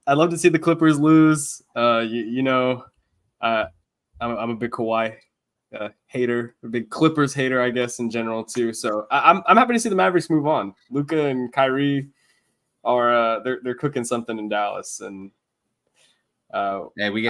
I love to see the Clippers lose. I'm a big Kawhi hater, a big Clippers hater, I guess, in general too. So I'm happy to see the Mavericks move on. Luka and Kyrie are they're cooking something in Dallas, and yeah, we